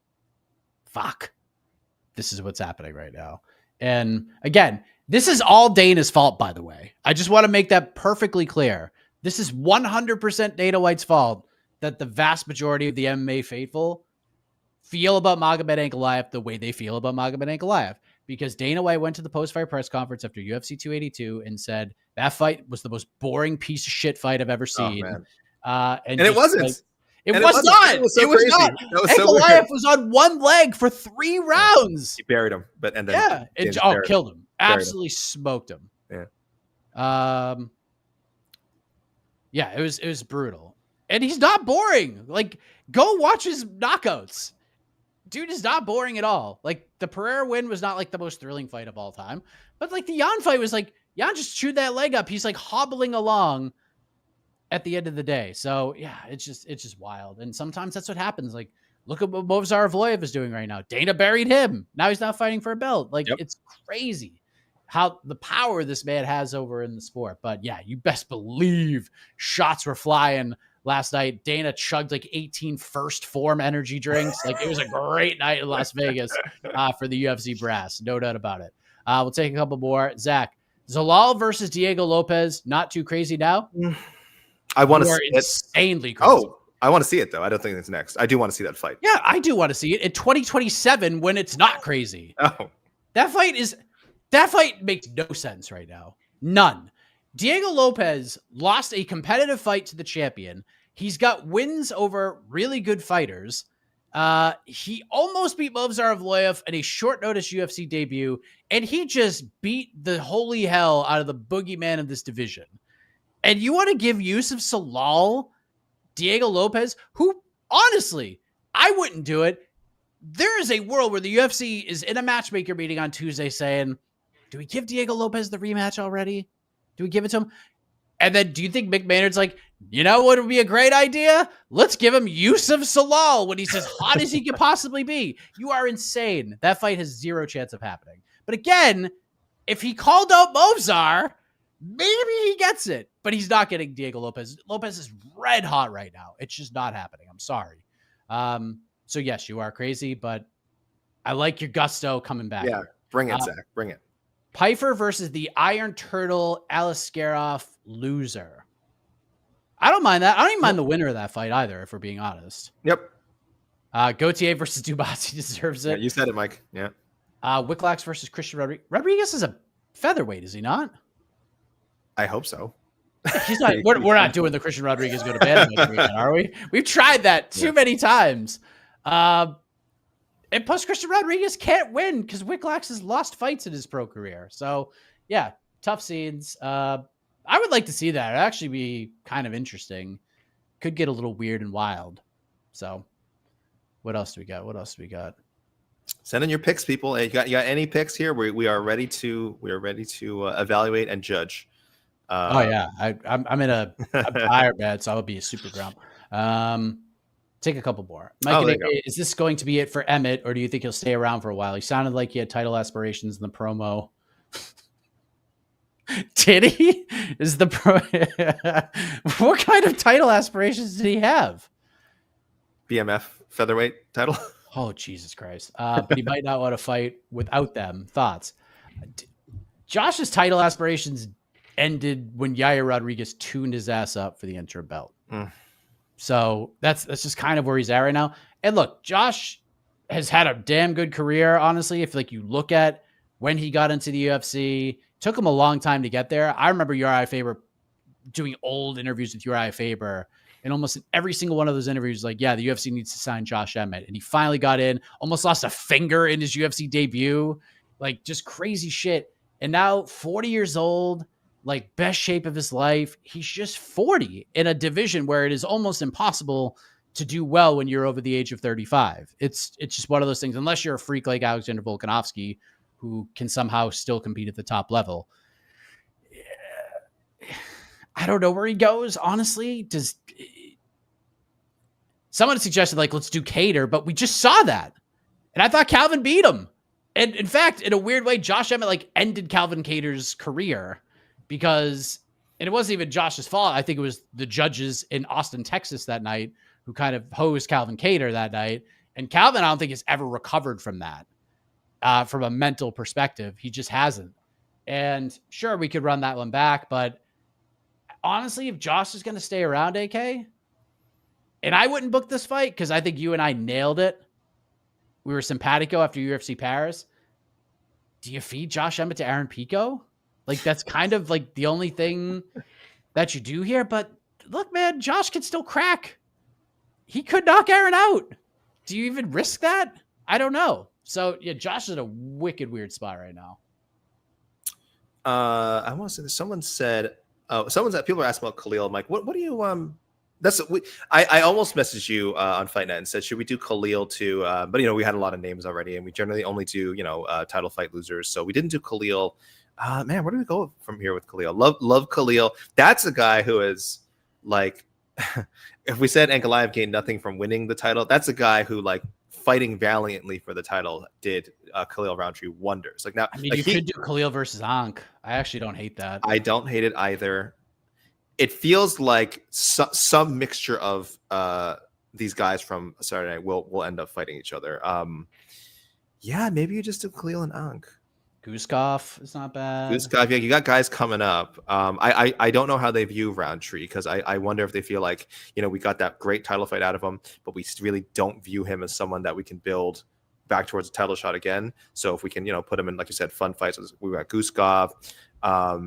fuck, this is what's happening right now. And again, this is all Dana's fault, by the way. I just want to make that perfectly clear. This is 100% Dana White's fault that the vast majority of the MMA faithful feel about Magomed Ankalaev the way they feel about Magomed Ankalaev. Because Dana White went to the post-fight press conference after UFC 282 and said that fight was the most boring piece of shit fight I've ever seen. And it wasn't. Like, it was not. It was not. Ankalaev was on one leg for 3 rounds. He buried him, killed him. Absolutely smoked him. Yeah. It was brutal. And he's not boring. Like, go watch his knockouts. Dude is not boring at all. Like, the Pereira win was not like the most thrilling fight of all time, but like the Yan fight was like, Yan just chewed that leg up. He's like hobbling along at the end of the day. So yeah, it's just wild. And sometimes that's what happens. Like, look at what Movsar Evloev is doing right now. Dana buried him. Now he's not fighting for a belt. Like, It's crazy how the power this man has over in the sport. But yeah, you best believe shots were flying last night. Dana chugged like 18 first form energy drinks. Like, it was a great night in Las Vegas for the UFC brass. No doubt about it. We'll take a couple more. Zach, Zalal versus Diego Lopez. Not too crazy now. I want to see insanely crazy. I want to see it though. I don't think it's next. I do want to see that fight. Yeah, I do want to see it in 2027 when it's not crazy. Oh, That fight makes no sense right now. None. Diego Lopez lost a competitive fight to the champion. He's got wins over really good fighters. He almost beat Movsar Evloev in a short notice UFC debut, and he just beat the holy hell out of the boogeyman of this division. And you want to give Youssef Zalal Diego Lopez, who honestly, I wouldn't do it. There is a world where the UFC is in a matchmaker meeting on Tuesday saying, do we give Diego Lopez the rematch already? Do we give it to him? And then do you think Mick Maynard's like, you know what would be a great idea? Let's give him Youssef Zalal when he's as hot as he could possibly be. You are insane. That fight has zero chance of happening. But again, if he called out Movsar, maybe he gets it. But he's not getting Diego Lopez. Lopez is red hot right now. It's just not happening. I'm sorry. So yes, you are crazy, but I like your gusto coming back. Yeah, bring it, Zach. Bring it. Pyfer versus the Iron Turtle Alaskarov loser. I don't mind that. I don't even mind the winner of that fight either, if we're being honest. Yep. Gautier versus Dubois, he deserves it. Yeah, you said it, Mike. Yeah. Wicklax versus Christian Rodriguez. Rodriguez is a featherweight, is he not? I hope so. He's not. We're not doing the Christian Rodriguez go to bed, are we? We've tried that too many times. And plus, Christian Rodriguez can't win because Wicklax has lost fights in his pro career. So, yeah, tough scenes. I would like to see that. It'd actually be kind of interesting. Could get a little weird and wild. So, what else do we got? Send in your picks, people. Hey, you got any picks here? We are ready to evaluate and judge. Oh yeah, I'm in a tire bed, so I'll be a super grump. Take a couple more. Mike, is this going to be it for Emmett, or do you think he'll stay around for a while? He sounded like he had title aspirations in the promo. Did he? Is the pro? What kind of title aspirations did he have? BMF featherweight title. Oh Jesus Christ! But he might not want to fight without them. Thoughts? Josh's title aspirations ended when Yair Rodriguez tuned his ass up for the interim belt. So that's just kind of where he's at right now. And look, Josh has had a damn good career, honestly. If like you look at when he got into the UFC, took him a long time to get there. I remember Uriah Faber doing old interviews with Uriah Faber, and almost in every single one of those interviews, like, yeah, the UFC needs to sign Josh Emmett. And he finally got in, almost lost a finger in his UFC debut, like just crazy shit. And now 40 years old, like best shape of his life. He's just 40 in a division where it is almost impossible to do well when you're over the age of 35. It's just one of those things, unless you're a freak like Alexander Volkanovski, who can somehow still compete at the top level. I don't know where he goes, honestly. Someone suggested, like, let's do Kattar, but we just saw that. And I thought Calvin beat him. And in fact, in a weird way, Josh Emmett like ended Calvin Kattar's career because, and it wasn't even Josh's fault. I think it was the judges in Austin, Texas that night who kind of hosed Calvin Kattar that night. And Calvin, I don't think has ever recovered from that. From a mental perspective, he just hasn't. And sure, we could run that one back, but honestly, if Josh is going to stay around, AK, and I wouldn't book this fight because I think you and I nailed it. We were simpatico after UFC Paris. Do you feed Josh Emmett to Aaron Pico? Like, that's kind of like the only thing that you do here. But look, man, Josh can still crack. He could knock Aaron out. Do you even risk that? I don't know. So, yeah, Josh is in a wicked weird spot right now. I want to say that someone said, people are asking about Khalil. I'm like, what do you, I almost messaged you on Fight Night and said, should we do Khalil too? But, we had a lot of names already, and we generally only do, title fight losers. So we didn't do Khalil. Man, where do we go from here with Khalil? Love Khalil. That's a guy who is like, if we said Ankalaev gained nothing from winning the title, that's a guy who, like, fighting valiantly for the title did Khalil Rountree wonders. Like, now, I mean, you could do Khalil versus Ank. I actually don't hate that. I don't hate it either. It feels like some mixture of these guys from Saturday Night will end up fighting each other. Yeah, maybe you just do Khalil and Ank. Guskov is not bad. Guskov, yeah, you got guys coming up. I don't know how they view Roundtree, because I wonder if they feel like, we got that great title fight out of him, but we really don't view him as someone that we can build back towards a title shot again. So if we can, put him in, like you said, fun fights. We got Guskov. I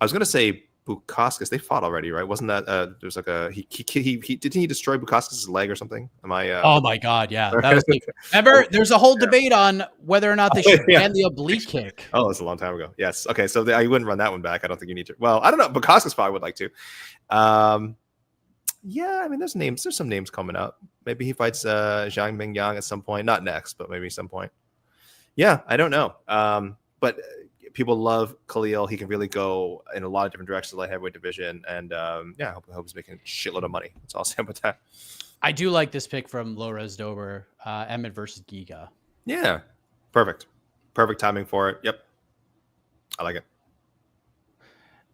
was gonna say Bukauskas. They fought already, right? Wasn't that there's like a he didn't he destroy Bukauskas' leg or something? Am I? Oh my God, yeah. That was like, remember, there's a whole debate on whether or not they should ban the oblique kick. Oh, that's a long time ago. Yes. Okay, so I wouldn't run that one back. I don't think you need to. Well, I don't know. Bukauskas probably would like to. Yeah, I mean, there's some names coming up. Maybe he fights Zhang Mingyang at some point. Not next, but maybe some point. Yeah, I don't know. But people love Khalil. He can really go in a lot of different directions, light heavyweight division. And yeah, I hope he's making a shitload of money. That's all I'll say about that. I do like this pick from Lores Dober, Emmett versus Giga. Yeah, perfect. Perfect timing for it. Yep. I like it.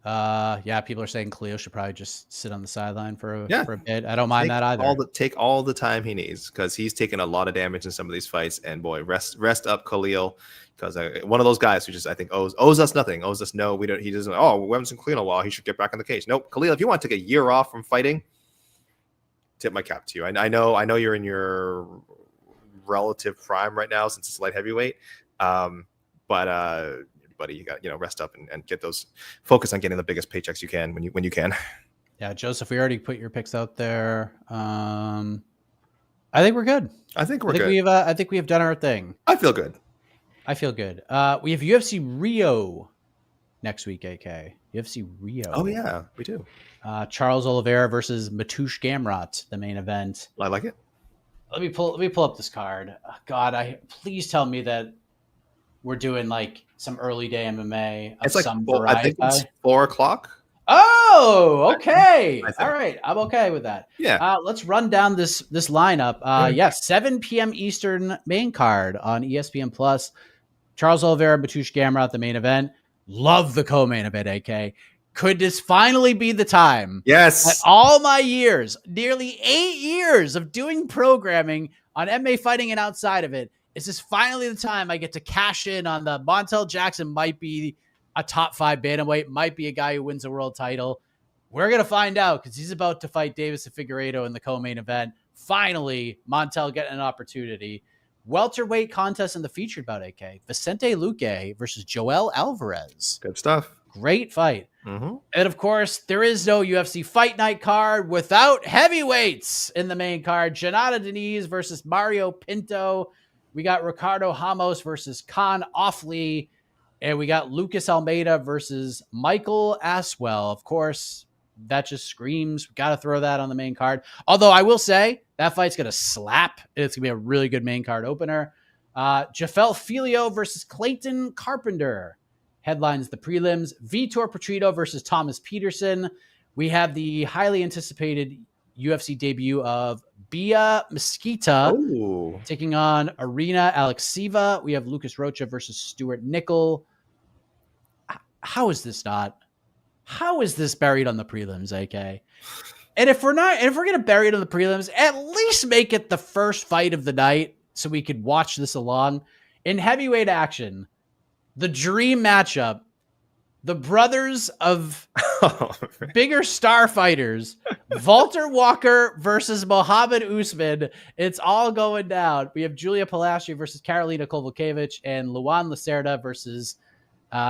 Yeah, people are saying Khalil should probably just sit on the sideline for a bit. I don't mind that either. Take all the time he needs, because he's taken a lot of damage in some of these fights. And boy, rest up Khalil, because one of those guys who just, I think, owes us nothing, owes us no. We don't. He doesn't. Oh, we haven't seen Khalil in a while. He should get back in the cage. Nope, Khalil. If you want to take a year off from fighting, tip my cap to you. I know you're in your relative prime right now since it's light heavyweight, but. Buddy, you got rest up and get those, focus on getting the biggest paychecks you can when you can. Yeah, Joseph, we already put your picks out there. I think we're good. I think good. I think we have done our thing. I feel good. We have UFC Rio next week, AK. UFC Rio. Oh yeah, we do. Charles Oliveira versus Mateusz Gamrot, the main event. I like it. Let me pull up this card. God, please tell me that we're doing like some early day MMA. It's like I think it's 4:00. Oh, okay. All right. I'm okay with that. Yeah. Let's run down this lineup. 7 p.m. Eastern main card on ESPN Plus. Charles Oliveira, Mateusz Gamrot, the main event. Love the co-main event, AK. Could this finally be the time? Yes. At all my years, nearly 8 years of doing programming on MMA fighting and outside of it, is this finally the time I get to cash in on the Montel Jackson might be a top 5 bantamweight, might be a guy who wins a world title. We're going to find out, because he's about to fight Davis and Figueiredo in the co-main event. Finally, Montel getting an opportunity. Welterweight contest in the featured bout, AK. Vicente Luque versus Joel Alvarez. Good stuff. Great fight. Mm-hmm. And of course, there is no UFC Fight Night card without heavyweights in the main card. Jonata Diniz versus Mario Pinto. We got Ricardo Ramos versus Khan Offley, and we got Lucas Almeida versus Michael Aswell. Of course, that just screams, we got to throw that on the main card. Although I will say that fight's going to slap. It's going to be a really good main card opener. Jafel Filio versus Clayton Carpenter headlines the prelims. Vitor Petrino versus Thomas Peterson. We have the highly anticipated UFC debut of Bia Mesquita taking on Arena Alexieva. We have Lucas Rocha versus Stuart Nickel. How is this buried on the prelims, AK? And if we're going to bury it on the prelims, at least make it the first fight of the night so we could watch this along. In heavyweight action, the dream matchup, the brothers of bigger star fighters, Walter Walker versus Mohammed Usman. It's all going down. We have Julia Palacio versus Karolina Kovalkiewicz and Luan Lacerda versus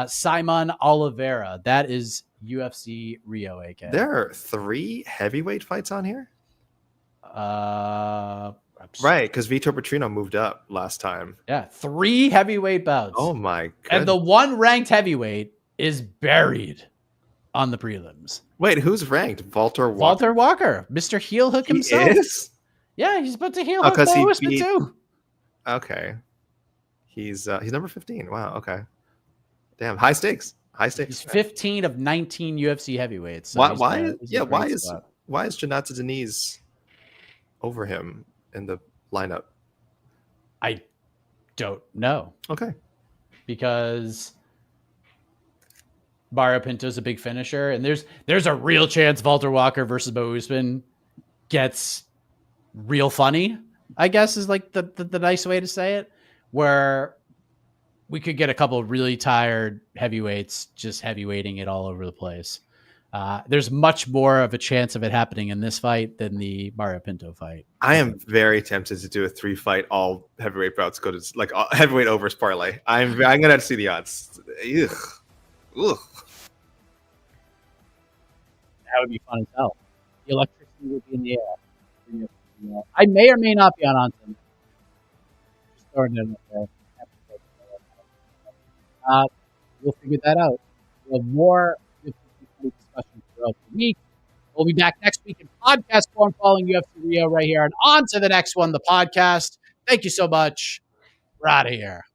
Simon Oliveira. That is UFC Rio, AK. There are 3 heavyweight fights on here? Right, because Vitor Petrino moved up last time. Yeah, 3 heavyweight bouts. Oh my goodness. And the one ranked heavyweight is buried on the prelims. Wait, who's ranked? Walter Walker, Mr. Heel Hook himself. He is? Yeah, he's about to heel hook Usman too. Okay. He's number 15. Wow, okay. Damn, high stakes. He's 15 of 19 UFC heavyweights. So why is Jonata Diniz over him in the lineup? I don't know. Okay. Because Mario Pinto's a big finisher, and there's a real chance Walter Walker versus Bo Usman gets real funny, I guess is like the nice way to say it, where we could get a couple of really tired heavyweights just heavyweighting it all over the place. There's much more of a chance of it happening in this fight than the Mario Pinto fight. I am very tempted to do a 3-fight all heavyweight bouts. Go to like heavyweight overs parlay. I'm gonna see the odds. Ugh. Ugh. That would be fun as hell. The electricity would be in the air. I may or may not be on Onsen. Just throwing it in there. We'll figure that out. We'll have more discussions throughout the week. We'll be back next week in podcast form following UFC Rio right here. And on to the next one, the podcast. Thank you so much. We're out of here.